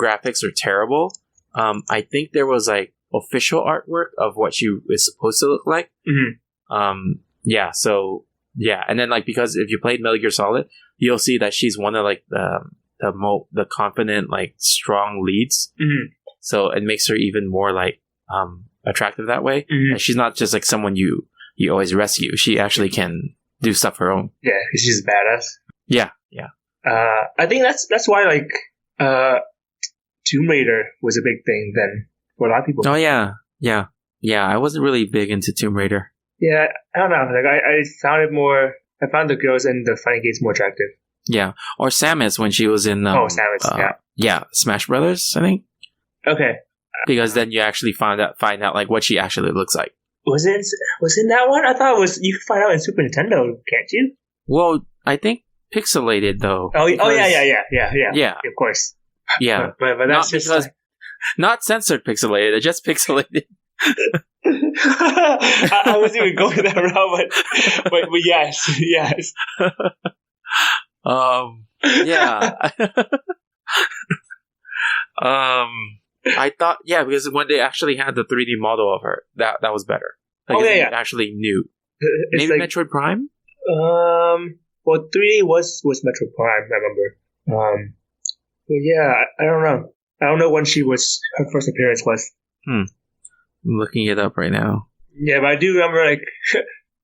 graphics are terrible, I think there was like official artwork of what she is supposed to look like. Mhm. Yeah. So yeah, and then like because if you played Metal Gear Solid, you'll see that she's one of like the confident, like strong leads. Mhm. So it makes her even more like attractive that way. Mhm. And she's not just like someone you always rescue. She actually can do stuff her own. Yeah, she's badass. Yeah. I think that's why like Tomb Raider was a big thing then for a lot of people. Oh yeah. I wasn't really big into Tomb Raider. Yeah, I don't know. Like I found it more. I found the girls in the fighting games more attractive. Yeah, or Samus when she was in Samus, yeah. Smash Brothers, I think, Okay, because then you actually find out like what she actually looks like. was in that one? I thought it was. You could find out in Super Nintendo, can't you? Well, I think pixelated though. Oh because- yeah. Yeah. Of course. Yeah, But that's not just because like, not censored pixelated, just pixelated. I wasn't even going that route, but yes. Yeah. I thought because when they actually had the 3D model of her, that was better. Like, Oh, yeah, it yeah. actually new. It's Maybe like, Metroid Prime. well, 3D was Metro Prime. I remember. But yeah, I don't know. I don't know when her first appearance was. I'm looking it up right now. Yeah, but I do remember like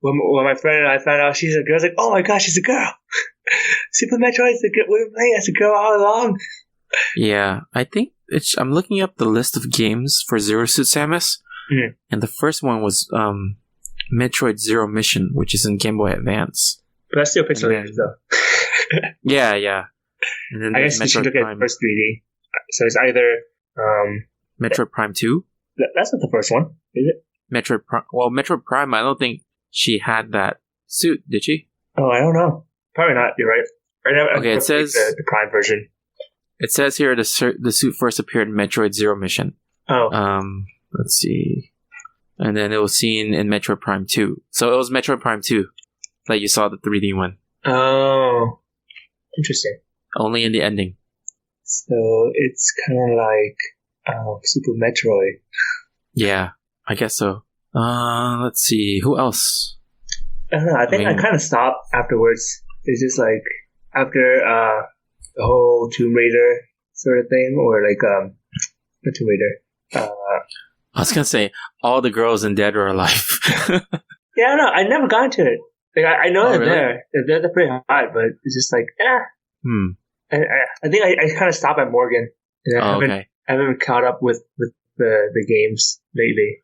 when my friend and I found out she's a girl. I was like, oh my gosh, she's a girl. Super Metroid's a girl. We've been playing as a girl all along. Yeah, I think I'm looking up the list of games for Zero Suit Samus, and the first one was Metroid Zero Mission, which is in Game Boy Advance. But that's still pixelated then- though. Yeah. And then I there's guess you should Metroid look at Prime. first 3D. So it's either Metroid Prime 2? that's not the first one, is it? Metroid Prime. Well, Metroid Prime, I don't think she had that suit, did she? Oh, I don't know. Probably not. You're right. Okay, it says- the Prime version. It says here the suit first appeared in Metroid Zero Mission. Oh, Let's see. And then it was seen in Metroid Prime 2. So it was Metroid Prime 2 that you saw the 3D one. oh, interesting. Only in the ending. So it's kind of like Super Metroid. Yeah, I guess so. Let's see. Who else? I don't know. I think I mean- kind of stopped afterwards. It's just like after the whole Tomb Raider sort of thing, or like not Tomb Raider. I was gonna say all the girls in Dead or Alive. Yeah, I don't know. I never got into it. Like I know Oh, they're really? there. They're pretty hot, but it's just like Hmm. I think I kind of stopped at Morgan. And I Oh, haven't okay. haven't caught up with the games lately.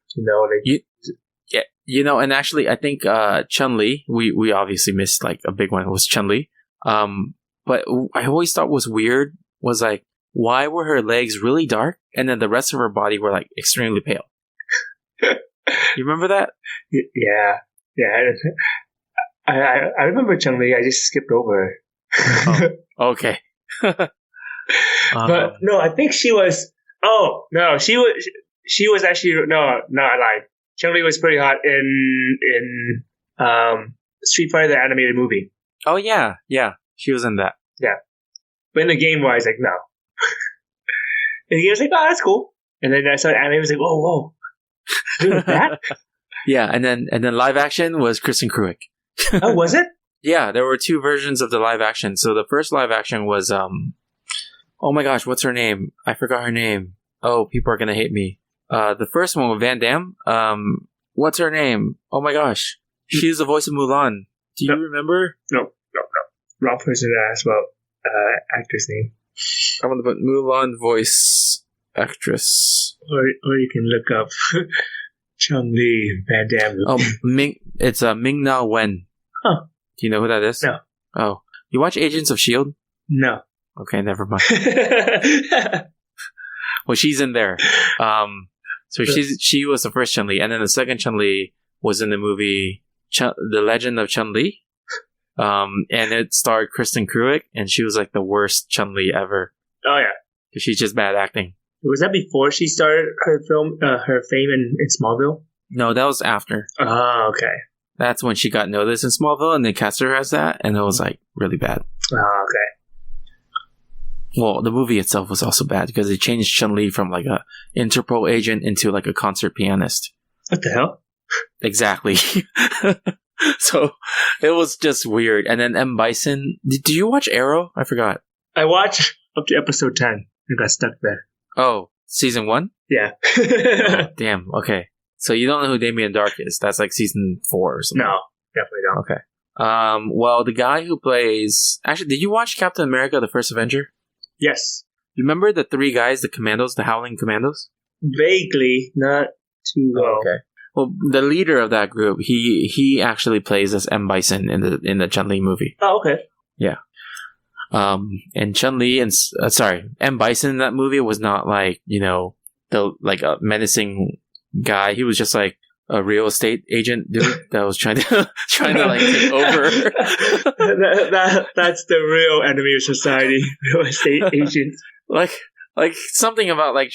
And actually, I think Chun-Li, we obviously missed like a big one, was Chun-Li. But I always thought was weird was like, why were her legs really dark and then the rest of her body were like extremely pale? You remember that? Yeah. I remember Chun-Li. I just skipped over her. Oh, okay. But no, I think she was. Oh no, she was actually no, I lied. Chun-Li was pretty hot in Street Fighter the animated movie. Oh yeah, she was in that. Yeah, but in the game, I was like, no. And the game was like, oh, that's cool. And then I saw the anime, I was like, whoa, doing that? Yeah, and then live action was Kristen Cruick. Oh, was it? Yeah, there were two versions of the live action. So the first live action was oh my gosh, what's her name? I forgot her name. Oh, people are gonna hate me. The first one with Van Damme. What's her name? Oh my gosh, she's the voice of Mulan. Do you remember? No. Wrong person to ask about actor's name. I'm gonna put Mulan voice actress. Or you can look up Chun-Li, Van Damme. Oh, it's Ming-Na Wen. Huh. Do you know who that is? No. Oh, you watch Agents of S.H.I.E.L.D.? No. Okay, never mind. Well, she's in there. So she was the first Chun-Li, and then the second Chun-Li was in the movie The Legend of Chun-Li. And it starred Kristen Cruick, and she was like the worst Chun-Li ever. Oh yeah, she's just bad acting. Was that before she started her fame in Smallville? No, that was after. Oh, okay. That's when she got noticed in Smallville, and they cast her as that, and it was like really bad. Oh, okay. Well, the movie itself was also bad because it changed Chun-Li from like a Interpol agent into like a concert pianist. What the hell? Exactly. So it was just weird. And then M. Bison. Do you watch Arrow? I forgot. I watched up to episode 10 and got stuck there. Oh, season 1? Yeah. Oh, damn. Okay. So you don't know who Damien Dark is? That's like season 4 or something. No, definitely don't. Okay. Well, the guy who plays... Actually, did you watch Captain America, the First Avenger? Yes. You remember the 3 guys, the Commandos, the Howling Commandos? Vaguely, not too well. Okay. Well, the leader of that group, he actually plays as M. Bison in the Chun-Li movie. Oh, okay. Yeah. And Chun-Li and M. Bison in that movie was not like, like a menacing guy. He was just like a real estate agent dude that was trying to like take over. That's the real enemy of society, real estate agents. Like something about like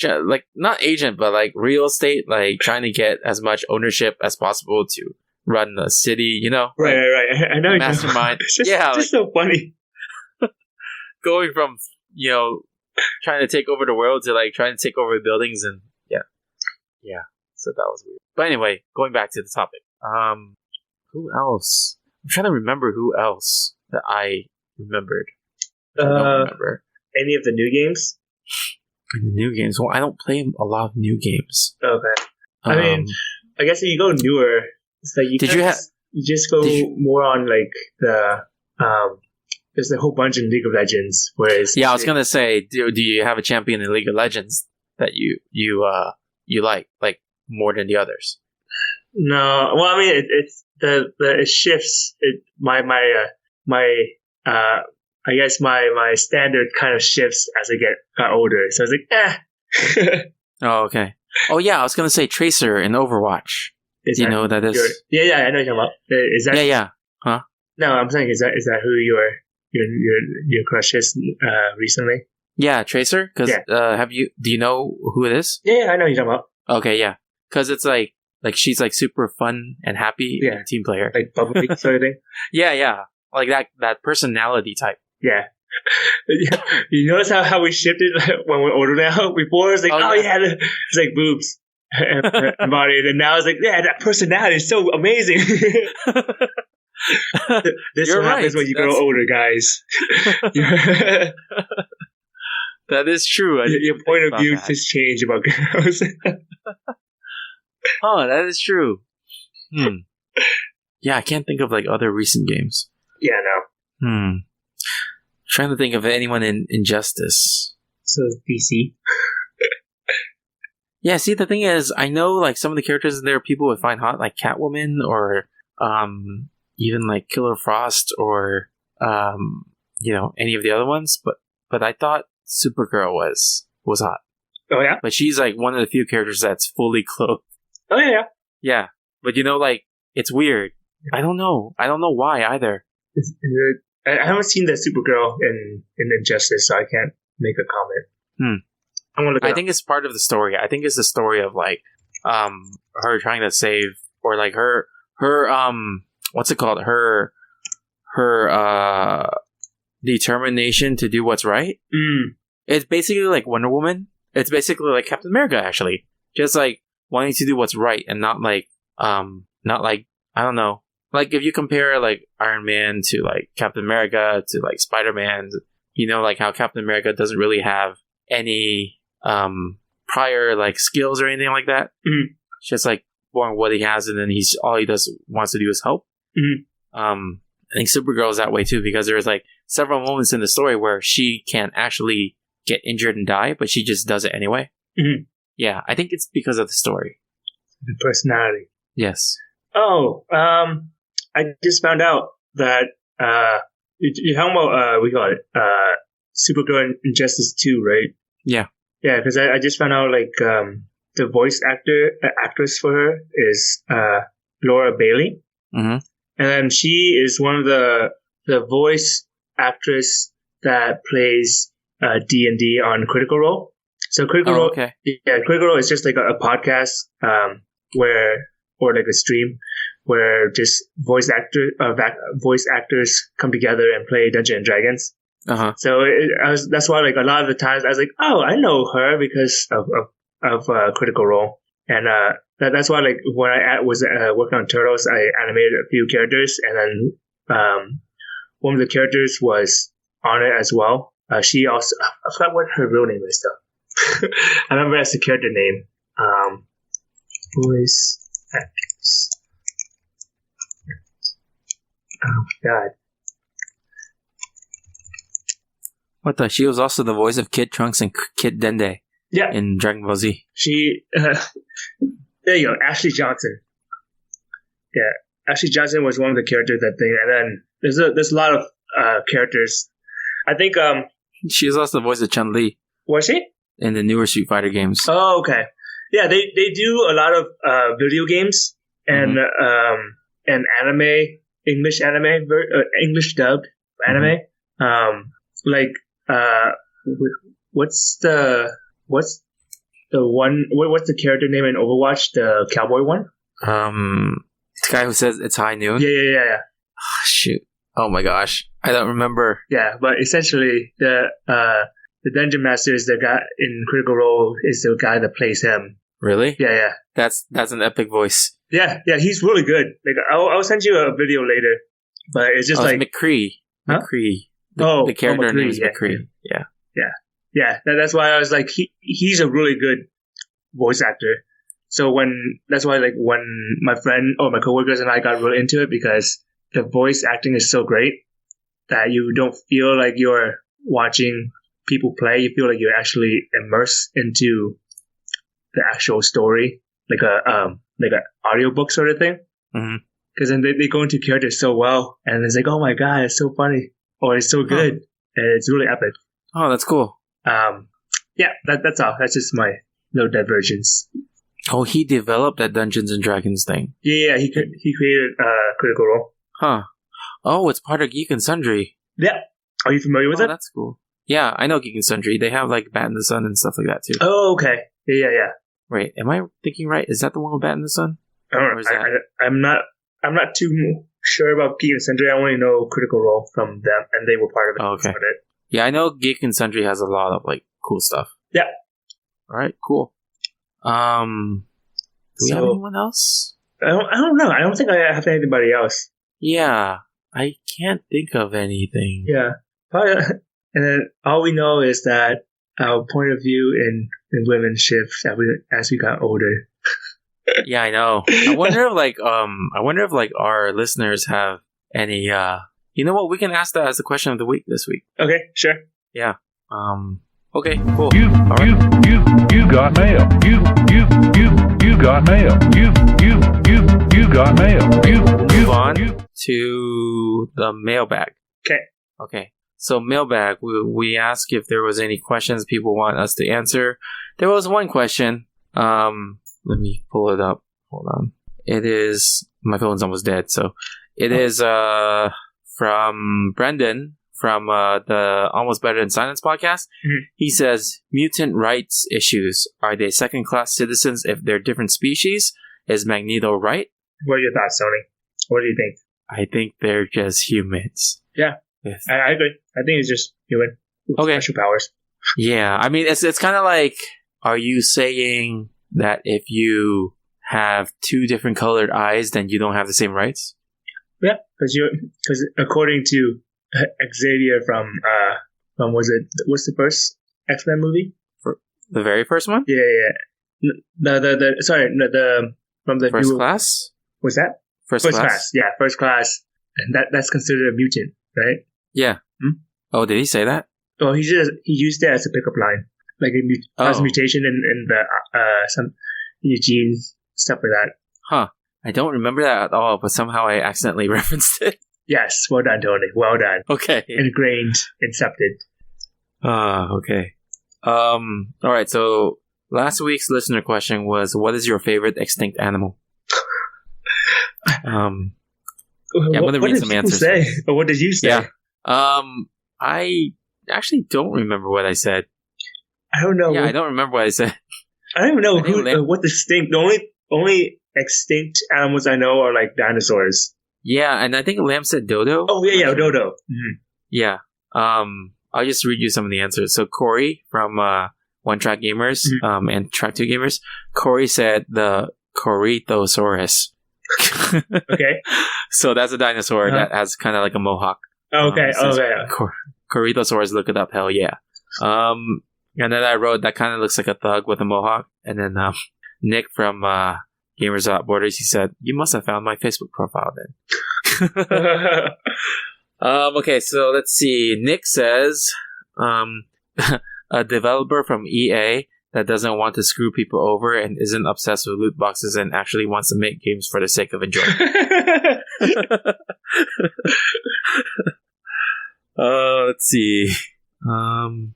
not agent, but like real estate, like trying to get as much ownership as possible to run the city, Right. I know. Mastermind. It's just so funny. Going from, trying to take over the world to like trying to take over buildings and yeah. So that was weird. But anyway, going back to the topic. Who else? I'm trying to remember who else that I remembered. I don't remember. Any of the new games? New games. Well, I don't play a lot of new games. Okay. I mean, I guess if you go newer, it's like you just go more on like the there's a whole bunch in League of Legends. Whereas I was gonna say, do you have a champion in League of Legends that you like more than the others? No. Well, I mean, it shifts. I guess my standard kind of shifts as I got older. So I was like, Oh, okay. Oh, yeah. I was gonna say Tracer in Overwatch. Do you know who that is? Yeah. I know what you're talking about. Is that? Yeah. Huh? No, I'm saying is that who your crush is recently? Yeah, Tracer. Because do you know who it is? Yeah, I know what you're talking about. Okay, yeah. Because it's like she's like super fun and happy and team player, like bubbly sort of thing. Yeah. Like that personality type. Yeah. You notice how we shifted when we're older now? Before it's like, it's like boobs and body, and now it's like, yeah, that personality is so amazing. This is what happens when you grow older, guys. That is true. Your point of view just changed about girls. Oh, that is true. Yeah, I can't think of like other recent games. Yeah, no. Trying to think of anyone in Injustice. So DC. Yeah, see, the thing is, I know like some of the characters in there people would find hot, like Catwoman or even like Killer Frost or any of the other ones. But I thought Supergirl was hot. Oh yeah. But she's like one of the few characters that's fully clothed. Oh yeah. Yeah, but like it's weird. I don't know why either. Is it, I haven't seen the Supergirl in Injustice, so I can't make a comment. I'm gonna look it I up. think it's part of the story. I think it's the story of like her trying to save, or like her what's it called? Her determination to do what's right. It's basically like Wonder Woman. It's basically like Captain America, actually. Just like wanting to do what's right and not like I don't know. Like if you compare like Iron Man to like Captain America to like Spider-Man, like how Captain America doesn't really have any prior like skills or anything like that. It's just like born what he has, and then all he wants to do is help. I think Supergirl is that way too, because there's like several moments in the story where she can't actually get injured and die, but she just does it anyway. Yeah, I think it's because of the story. The personality. Yes. Oh, I just found out that you're talking about we got it Supergirl in Injustice 2, right? Yeah. Yeah, because I just found out like the voice actress for her is Laura Bailey, and then she is one of the voice actress that plays D&D on Critical Role. So Critical Role, okay. Yeah, Critical Role is just like a podcast or like a stream where just voice actors come together and play Dungeons and Dragons. So that's why like a lot of the times I was like, oh, I know her because of Critical Role, and that's why like when I was working on Turtles, I animated a few characters, and then one of the characters was on it as well. She also, I forgot what her real name is though. I remember that's the character name. Voice actress. Oh God. She was also the voice of Kid Trunks and Kid Dende. Yeah. In Dragon Ball Z. She, there you go, Ashley Johnson. Yeah, Ashley Johnson was one of the characters that thing, and then there's a lot of characters. I think she was also the voice of Chun-Li. Was she? In the newer Street Fighter games. Oh, okay. Yeah, they do a lot of video games and anime, English anime, English dubbed anime. Like what's the character name in Overwatch? The cowboy one? The guy who says it's high noon. Yeah. Oh, shoot. Oh my gosh, I don't remember. Yeah, but essentially the Dungeon Master is the guy in Critical Role is the guy that plays him. Really? Yeah. That's an epic voice. Yeah, he's really good. Like I'll send you a video later, but it's just like McCree. Huh? McCree. The character McCree, name is McCree. Yeah. That's why I was like, he's a really good voice actor. So that's why like when my friend or my coworkers and I got really into it, because the voice acting is so great that you don't feel like you're watching people play. You feel like you're actually immersed into the actual story, like a audiobook sort of thing. Because then they go into characters so well, and it's like, oh my god, it's so funny, or it's so good, and it's really epic. Oh, that's cool. Yeah, that's all. That's just my little divergence. Oh, he developed that Dungeons and Dragons thing. Yeah, he created Critical Role. Huh. Oh, it's part of Geek and Sundry. Yeah. Are you familiar with it? That's cool. Yeah, I know Geek and Sundry. They have like Bat in the Sun and stuff like that too. Oh, okay. Yeah. Wait, am I thinking right? Is that the one with Bat in the Sun? I don't know. I'm not too sure about Geek and Sundry. I only know Critical Role from them, and they were part of it. Oh, okay. Yeah, I know Geek and Sundry has a lot of like cool stuff. Yeah. All right, cool. Do we have anyone else? I don't know. I don't think I have anybody else. Yeah, I can't think of anything. Yeah. Probably, and then all we know is that our point of view in women shifts as we got older. Yeah, I know. I wonder if our listeners have any. You know what? We can ask that as the question of the week this week. Okay, sure. Yeah. Okay, cool. You got mail. You got mail. You got mail. Move on to the mailbag. Okay. So mailbag, we asked if there was any questions people want us to answer. There was one question. Let me pull it up. Hold on. It is, my phone's almost dead. So it is from Brendan from the Almost Better Than Silence podcast. Mm-hmm. He says, mutant rights issues. Are they second-class citizens if they're different species? Is Magneto right? What are your thoughts, Tony? What do you think? I think they're just humans. Yeah, I agree. I think it's just human with special powers. Yeah, I mean, it's kind of like, are you saying that if you have two different colored eyes, then you don't have the same rights? Yeah, because according to Xavier from what's the first X-Men movie? The very first one? Yeah. From the First Class? What's that? First class? Yeah, First Class. And that's considered a mutant, right? Yeah. Oh, did he say that? Oh, he used that as a pickup line, like has mutation in the some genes, stuff like that. Huh. I don't remember that at all, but somehow I accidentally referenced it. Yes, well done, Tony. Well done. Okay. Ingrained, incepted. Okay. All right. So last week's listener question was, "What is your favorite extinct animal?" I'm gonna read some answers. What did you say? Yeah. I actually don't remember what I said. I don't know. Yeah, I don't remember what I said. I don't even know what distinct. The only extinct animals I know are like dinosaurs. Yeah, and I think Lamb said dodo. Oh yeah, dodo. Mm-hmm. Yeah. I'll just read you some of the answers. So Corey from One Track Gamers and Track 2 Gamers, Corey said the Corythosaurus. Okay. So that's a dinosaur that has kind of like a mohawk. Okay. Corythosaurus, look it up. Hell yeah. And then I wrote that kind of looks like a thug with a mohawk. And then Nick from Gamers Without Borders, he said, "You must have found my Facebook profile then." Okay, so let's see. Nick says, a developer from EA that doesn't want to screw people over and isn't obsessed with loot boxes and actually wants to make games for the sake of enjoyment. Let's see. John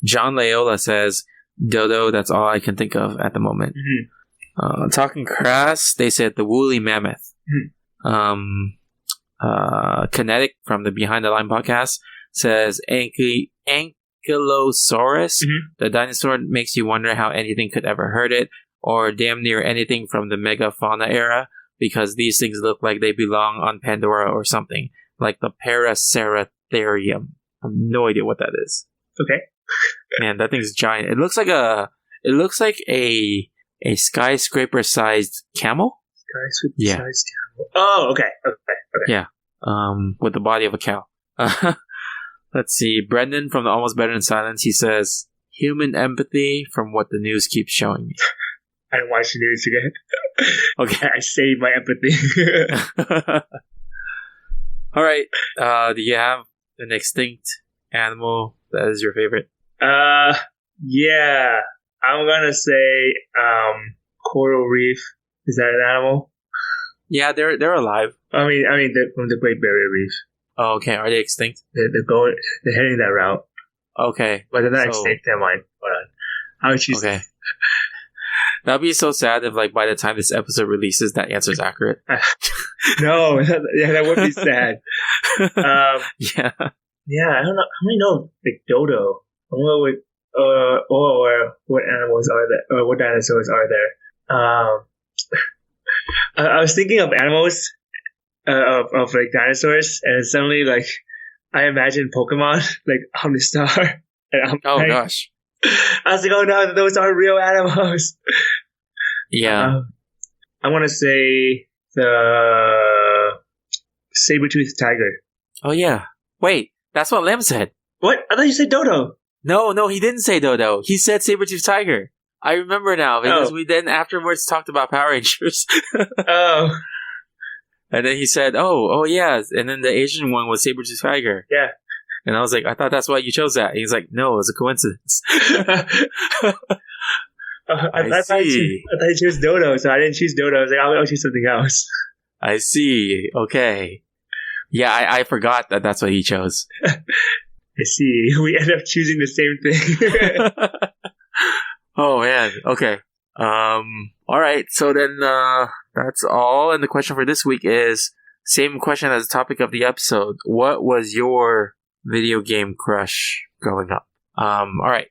Layola says, dodo, that's all I can think of at the moment. Mm-hmm. Talking crass, they said the woolly mammoth. Mm-hmm. Kinetic from the Behind the Line podcast says Ankylosaurus. Mm-hmm. The dinosaur makes you wonder how anything could ever hurt it, or damn near anything from the megafauna era, because these things look like they belong on Pandora or something, like the Paraceratherium. I have no idea what that is. Okay. Man, that thing's giant. It looks like a skyscraper-sized camel. Skyscraper-sized camel. Oh, okay. Yeah. With the body of a cow. Let's see. Brendan from the Almost Better Than Silence, he says, human empathy from what the news keeps showing me. I don't watch the news again. Okay. I save my empathy. All right. Do you have an extinct animal that is your favorite? Yeah. I'm gonna say coral reef. Is that an animal? Yeah, they're alive. I mean, from the Great Barrier Reef. Oh, okay. Are they extinct? They're heading that route. Okay. But they're not extinct. Never mind. Hold on. How would you? Okay. That'd be so sad if, like, by the time this episode releases, that answer's accurate. No, that would be sad. Yeah. Yeah, I don't know. How many know like dodo? I don't know or what animals are there, or what dinosaurs are there? I was thinking of animals, of like dinosaurs, and suddenly like I imagine Pokemon, like Omnistar. Oh gosh. I was like, oh no, those are real animals. Yeah. I want to say the saber-toothed tiger. Oh yeah. Wait, that's what Lamb said. What? I thought you said dodo. No, he didn't say dodo. He said saber-toothed tiger. I remember now because we then afterwards talked about Power Rangers. Oh. And then he said, oh yeah. And then the Asian one was saber-toothed tiger. Yeah. And I was like, I thought that's why you chose that. And he's like, no, it's a coincidence. I thought you chose Dodo, so I didn't choose Dodo. I was like, I'll choose something else. I see. Okay. Yeah, I forgot that that's what he chose. I see. We end up choosing the same thing. Oh man. Okay. All right. So then, that's all. And the question for this week is same question as the topic of the episode. What was your video game crush growing up? All right.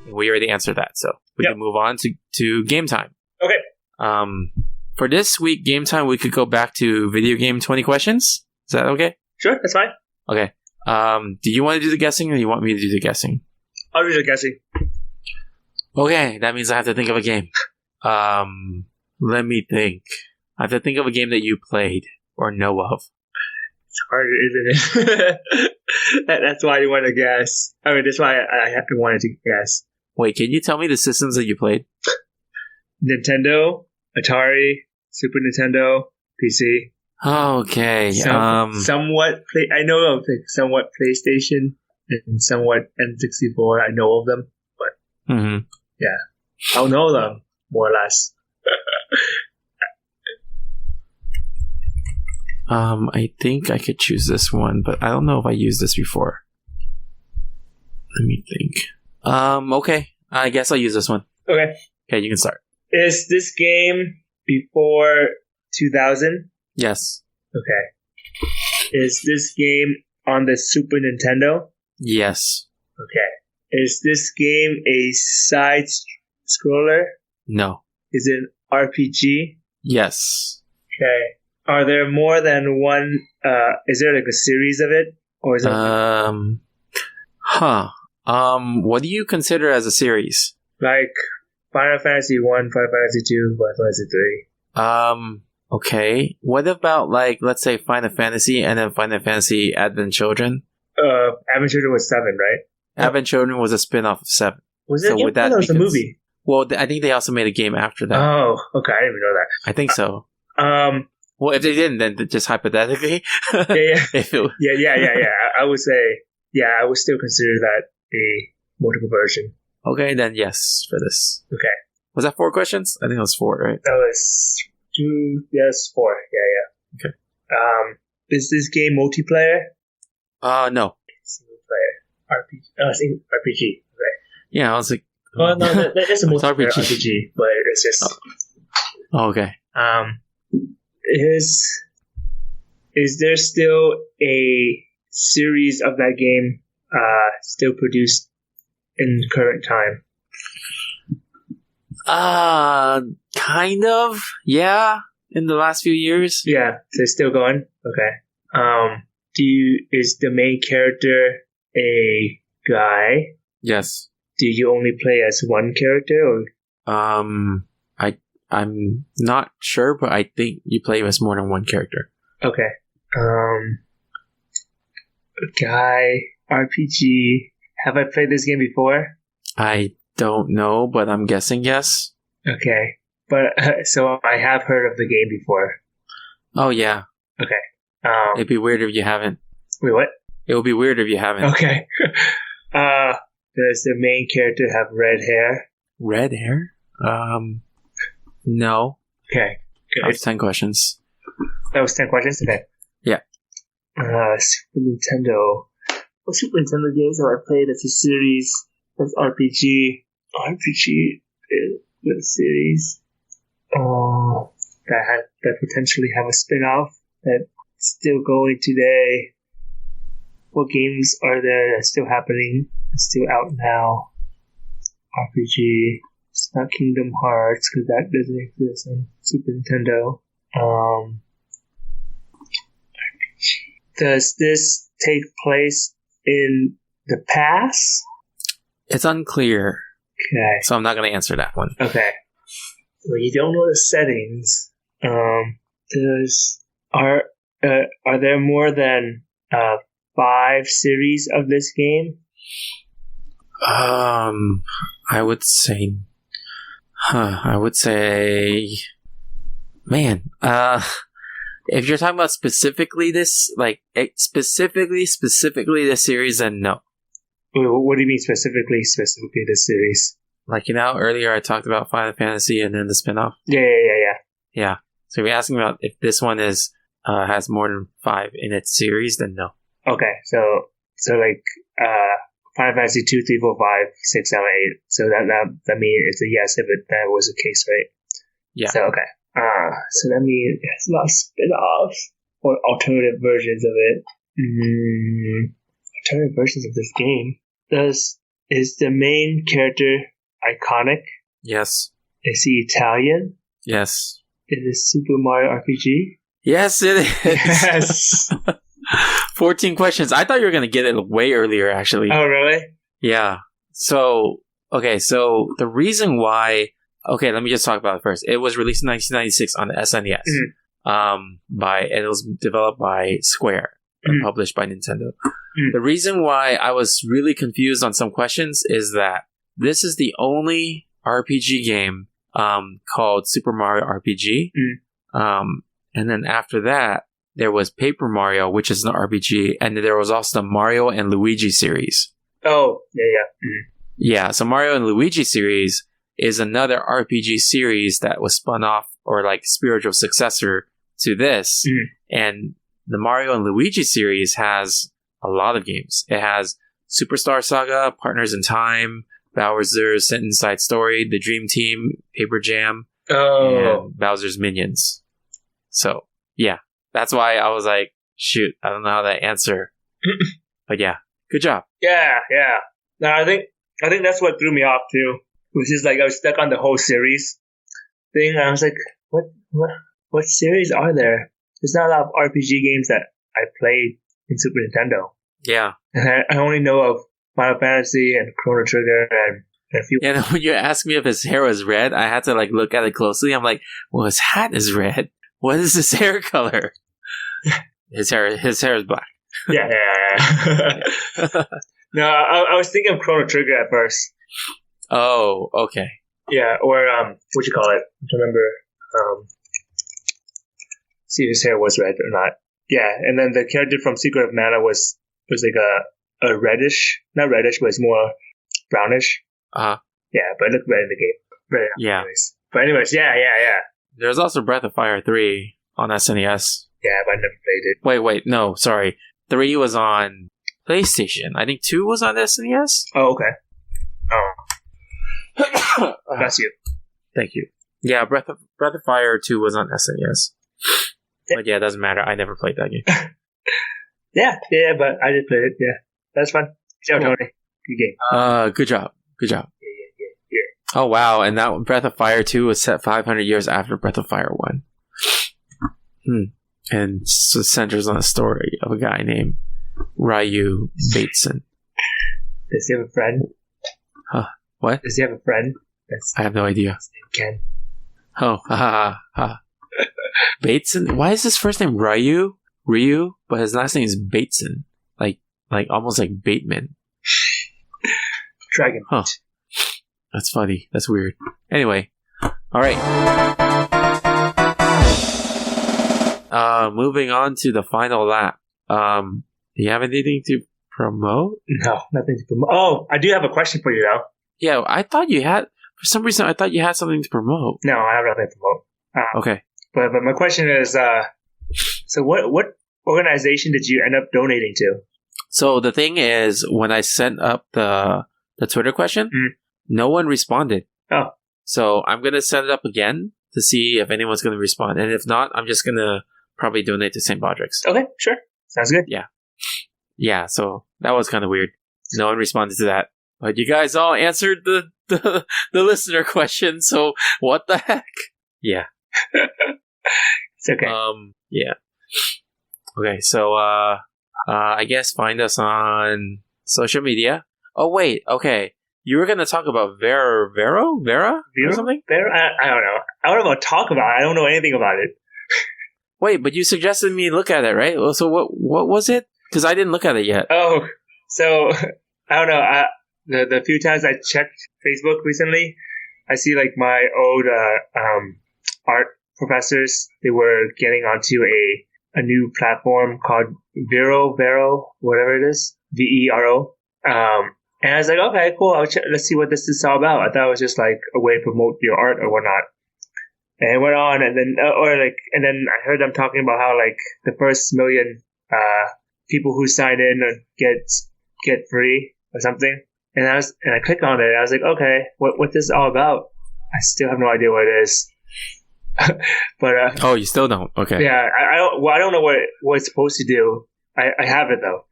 We already answered that, so we can move on to game time. Okay. For this week, game time, we could go back to video game 20 questions. Is that okay? Sure, that's fine. Okay. Do you want to do the guessing, or do you want me to do the guessing? I'll do the guessing. Okay, that means I have to think of a game. Let me think. I have to think of a game that you played or know of. It's harder, isn't it? That's why you want to guess. I mean, that's why I have to wanted to guess. Wait, can you tell me the systems that you played? Nintendo, Atari, Super Nintendo, PC. Okay. Somewhat I know of somewhat PlayStation and somewhat N64. I know of them, but yeah, I'll know them more or less. I think I could choose this one, but I don't know if I used this before. Let me think. Okay. I guess I'll use this one. Okay. Okay, you can start. Is this game before 2000? Yes. Okay. Is this game on the Super Nintendo? Yes. Okay. Is this game a side scroller? No. Is it an RPG? Yes. Okay. Are there more than one? Is there like a series of it, or is it? What do you consider as a series? Like Final Fantasy 1, Final Fantasy 2, Final Fantasy 3. Okay. What about, like, let's say Final Fantasy and then Final Fantasy Advent Children? Advent Children was 7, right? Advent Children was a spin-off of 7. Was it? So would that was a movie. Well, I think they also made a game after that. Oh, okay. I didn't even know that. I think so. Well, if they didn't, then just hypothetically. Yeah. Yeah. I would say, I would still consider that a multiple version. Okay, then yes for this. Okay. Was that 4 questions? I think it was 4, right? That was 2. Yes, 4. Yeah. Okay. Is this game multiplayer? No. Single player. RPG. Okay. Yeah, I was like. Well, no, that is a multiplayer RPG. RPG, but it's just. Oh, okay. Is there still a series of that game still produced in current time? Kind of. Yeah, in the last few years. Yeah, so it's still going. Okay. Is the main character a guy? Yes. Do you only play as one character, or? I'm not sure, but I think you play as more than one character. Okay. Guy RPG. Have I played this game before? I don't know, but I'm guessing yes. Okay. But so I have heard of the game before. Oh yeah. Okay. It'd be weird if you haven't. Wait, what? It would be weird if you haven't. Okay. Does the main character have red hair? Red hair? No. Okay. That was 10 questions. That was 10 questions? Okay. Yeah. Super Nintendo. What Super Nintendo games have I played as a series? As RPG. RPG with a series. That potentially have a spin-off that's still going today. What games are there that's still happening? That's still out now. RPG. It's not Kingdom Hearts because that doesn't exist on Super Nintendo. Does this take place in the past? It's unclear. Okay. So I'm not going to answer that one. Okay. Well, you don't know the settings. Are there more than 5 series of this game? I would say, man, If you're talking about specifically this, like specifically this series, then no. Wait, what do you mean specifically this series? Like, earlier I talked about Final Fantasy and then the spinoff. Yeah. So if you're asking about if this one is has more than 5 in its series, then no. Okay, so like Final Fantasy 2, 3, 4, 5, 6, 7, 8. So that means it's a yes if that was the case, right? Yeah. So okay. So that means it's a lot of spin-offs or alternative versions of it. Alternative versions of this game. Is the main character iconic? Yes. Is he Italian? Yes. Is it Super Mario RPG? Yes, it is. Yes. 14 questions. I thought you were going to get it way earlier, actually. Oh, really? Yeah. So the reason why... Okay, let me just talk about it first. It was released in 1996 on the SNES. It was developed by Square and published by Nintendo. The reason why I was really confused on some questions is that this is the only RPG game called Super Mario RPG. And then after that, there was Paper Mario, which is an RPG, and there was also the Mario and Luigi series. Oh, yeah. Yeah, so Mario and Luigi series is another RPG series that was spun off, or like spiritual successor to this. And the Mario and Luigi series has a lot of games. It has Superstar Saga, Partners in Time, Bowser's Inside Story, The Dream Team, Paper Jam, and Bowser's Minions. So, yeah. That's why I was like, shoot, I don't know how to answer. But yeah, good job. Yeah. No, I think that's what threw me off too. Which is like I was stuck on the whole series thing. I was like, what series are there? There's not a lot of RPG games that I played in Super Nintendo. Yeah. And I only know of Final Fantasy and Chrono Trigger and a few. Yeah, when you asked me if his hair was red, I had to like look at it closely. I'm like, well, his hat is red. What is his hair color? His hair is black. Yeah. No, I was thinking of Chrono Trigger at first. Oh, okay. Yeah, or what you call it? I don't remember. See if his hair was red or not. Yeah, and then the character from Secret of Mana was like a reddish, not reddish, but it's more brownish. Yeah, but it looked red in the game. Red, yeah. Anyways. But anyways, yeah. There's also Breath of Fire 3 on SNES. Yeah, but I never played it. Wait, no, sorry. 3 was on PlayStation. I think 2 was on SNES. Oh, okay. Oh. That's you. Thank you. Yeah, Breath of Fire 2 was on SNES. But yeah, it doesn't matter. I never played that game. Yeah, but I did play it. Yeah, that's fun. Ciao, Tony. Good game. Good job. Yeah. Oh, wow. And that Breath of Fire 2 was set 500 years after Breath of Fire 1. And so centers on a story of a guy named Ryu Bateson. Does he have a friend? Huh? What? Does he have a friend? I have no idea. Ken. Oh, ha. Bateson? Why is his first name Ryu, but his last name is Bateson? Like almost like Bateman. Dragon. Huh. That's funny. That's weird. Anyway. Alright. Moving on to the final lap. Do you have anything to promote? No, nothing to promote. Oh, I do have a question for you though. Yeah, I thought you had, for some reason, I thought you had something to promote. No, I have nothing to promote. Okay. But my question is, so what organization did you end up donating to? So the thing is, when I sent up the Twitter question, no one responded. Oh. So I'm going to set it up again to see if anyone's going to respond. And if not, I'm just going to probably donate to St. Bodrick's. Okay, sure. Sounds good. Yeah, so that was kind of weird. No one responded to that. But you guys all answered the listener question, so what the heck? Yeah. It's okay. Yeah. Okay, so I guess find us on social media. Oh wait, okay. You were gonna talk about Vera or something? Vera? I don't know. I don't know about talk about it. I don't know anything about it. Wait, but you suggested me look at it, right? So what was it? Because I didn't look at it yet. Oh, so I don't know. The few times I checked Facebook recently, I see like my old art professors, they were getting onto a new platform called Vero, whatever it is, Vero. And I was like, okay, cool. Let's see what this is all about. I thought it was just like a way to promote your art or whatnot. And it went on, and then I heard them talking about how like the first million people who sign in get free or something. And I clicked on it. And I was like, okay, what this is all about? I still have no idea what it is. But oh, you still don't? Okay. Yeah, I don't know what it's supposed to do. I have it though.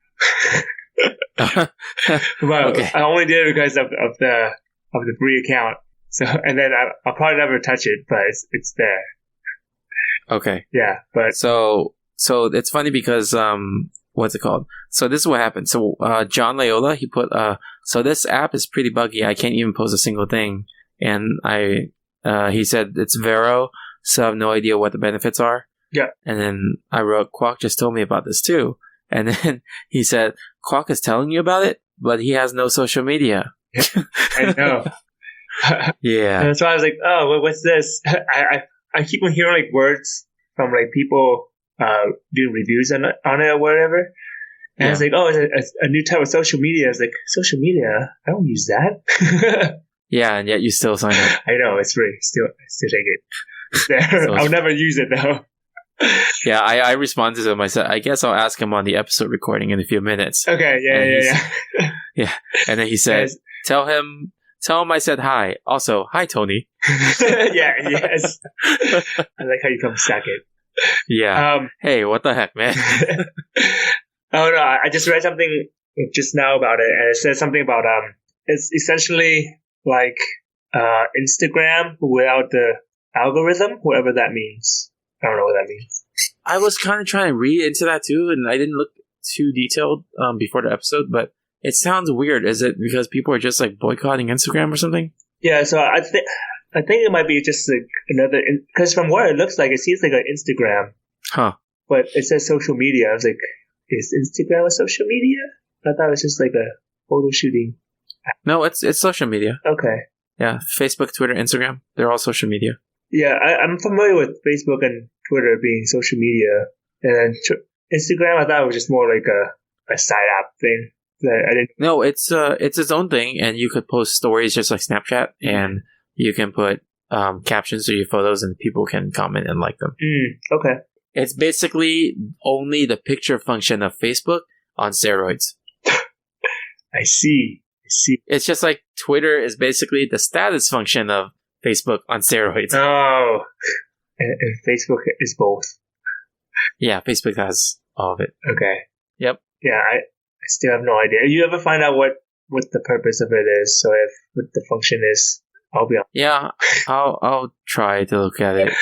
But Okay. I only did it because of the free account. So, and then I'll probably never touch it, but it's there. Okay. Yeah, but So it's funny because what's it called? So this is what happened. So John Loyola, he put so this app is pretty buggy. I can't even post a single thing, and he said it's Vero, so I have no idea what the benefits are. Yeah. And then I wrote, Quack just told me about this too, and then he said Quack is telling you about it, but he has no social media. I know. Yeah. And so I was like, oh, what's this? I keep on hearing like words from like people doing reviews on it or whatever. And I was like, oh, it's a new type of social media. I was like, social media? I don't use that. Yeah, and yet you still sign up. I know, it's free. Still take it. It's there. I'll never use it though. Yeah, I responded to him. I said, I guess I'll ask him on the episode recording in a few minutes. Okay, yeah. Yeah. And then he said, tell him I said hi. Also, hi, Tony. Yes. I like how you come second. Yeah. Hey, what the heck, man? Oh no, I just read something just now about it, and it says something about it's essentially like Instagram without the algorithm, whatever that means. I don't know what that means. I was kind of trying to read into that too, and I didn't look too detailed before the episode, but it sounds weird. Is it because people are just like boycotting Instagram or something? Yeah, so I think it might be just like another, because from what it looks like, it seems like an Instagram. Huh. But it says social media. I was like, is Instagram a social media? I thought it was just like a photo shooting. No, it's social media. Okay. Yeah, Facebook, Twitter, Instagram, they're all social media. Yeah, I'm familiar with Facebook and Twitter being social media. And then Instagram, I thought it was just more like a side app thing. That I didn't. No, it's its own thing, and you could post stories just like Snapchat, and you can put captions to your photos, and people can comment and like them. Okay. It's basically only the picture function of Facebook on steroids. I see. It's just like Twitter is basically the status function of Facebook on steroids. Oh. And Facebook is both. Yeah, Facebook has all of it. Okay. Yep. Yeah, I still have no idea. You ever find out what the purpose of it is? So if what the function is, I'll be on. Yeah, I'll try to look at it,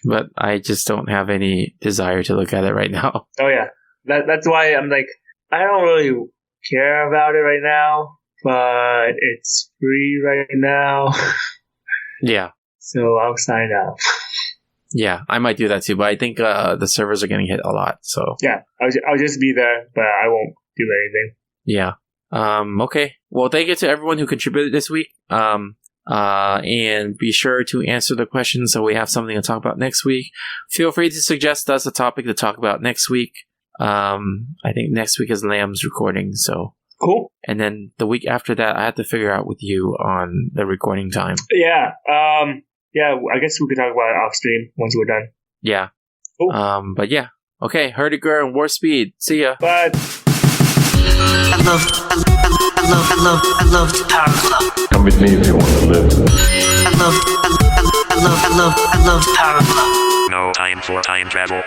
but I just don't have any desire to look at it right now. Oh yeah, that's why I'm like, I don't really care about it right now, but it's free right now. Yeah. So I'll sign up. Yeah, I might do that too, but I think the servers are getting hit a lot. So yeah, I'll just be there, but I won't do anything. Yeah. Okay. Well, thank you to everyone who contributed this week. And be sure to answer the questions so we have something to talk about next week. Feel free to suggest us a topic to talk about next week. I think next week is Lamb's recording, so cool. And then the week after that, I have to figure out with you on the recording time. Yeah. I guess we could talk about it off stream once we're done. Yeah. Cool. But yeah. Okay. Herdiger and War Speed. See ya. Bye. I loved Power Club. Come with me if you want to live. I loved Power Club. No time for time travel.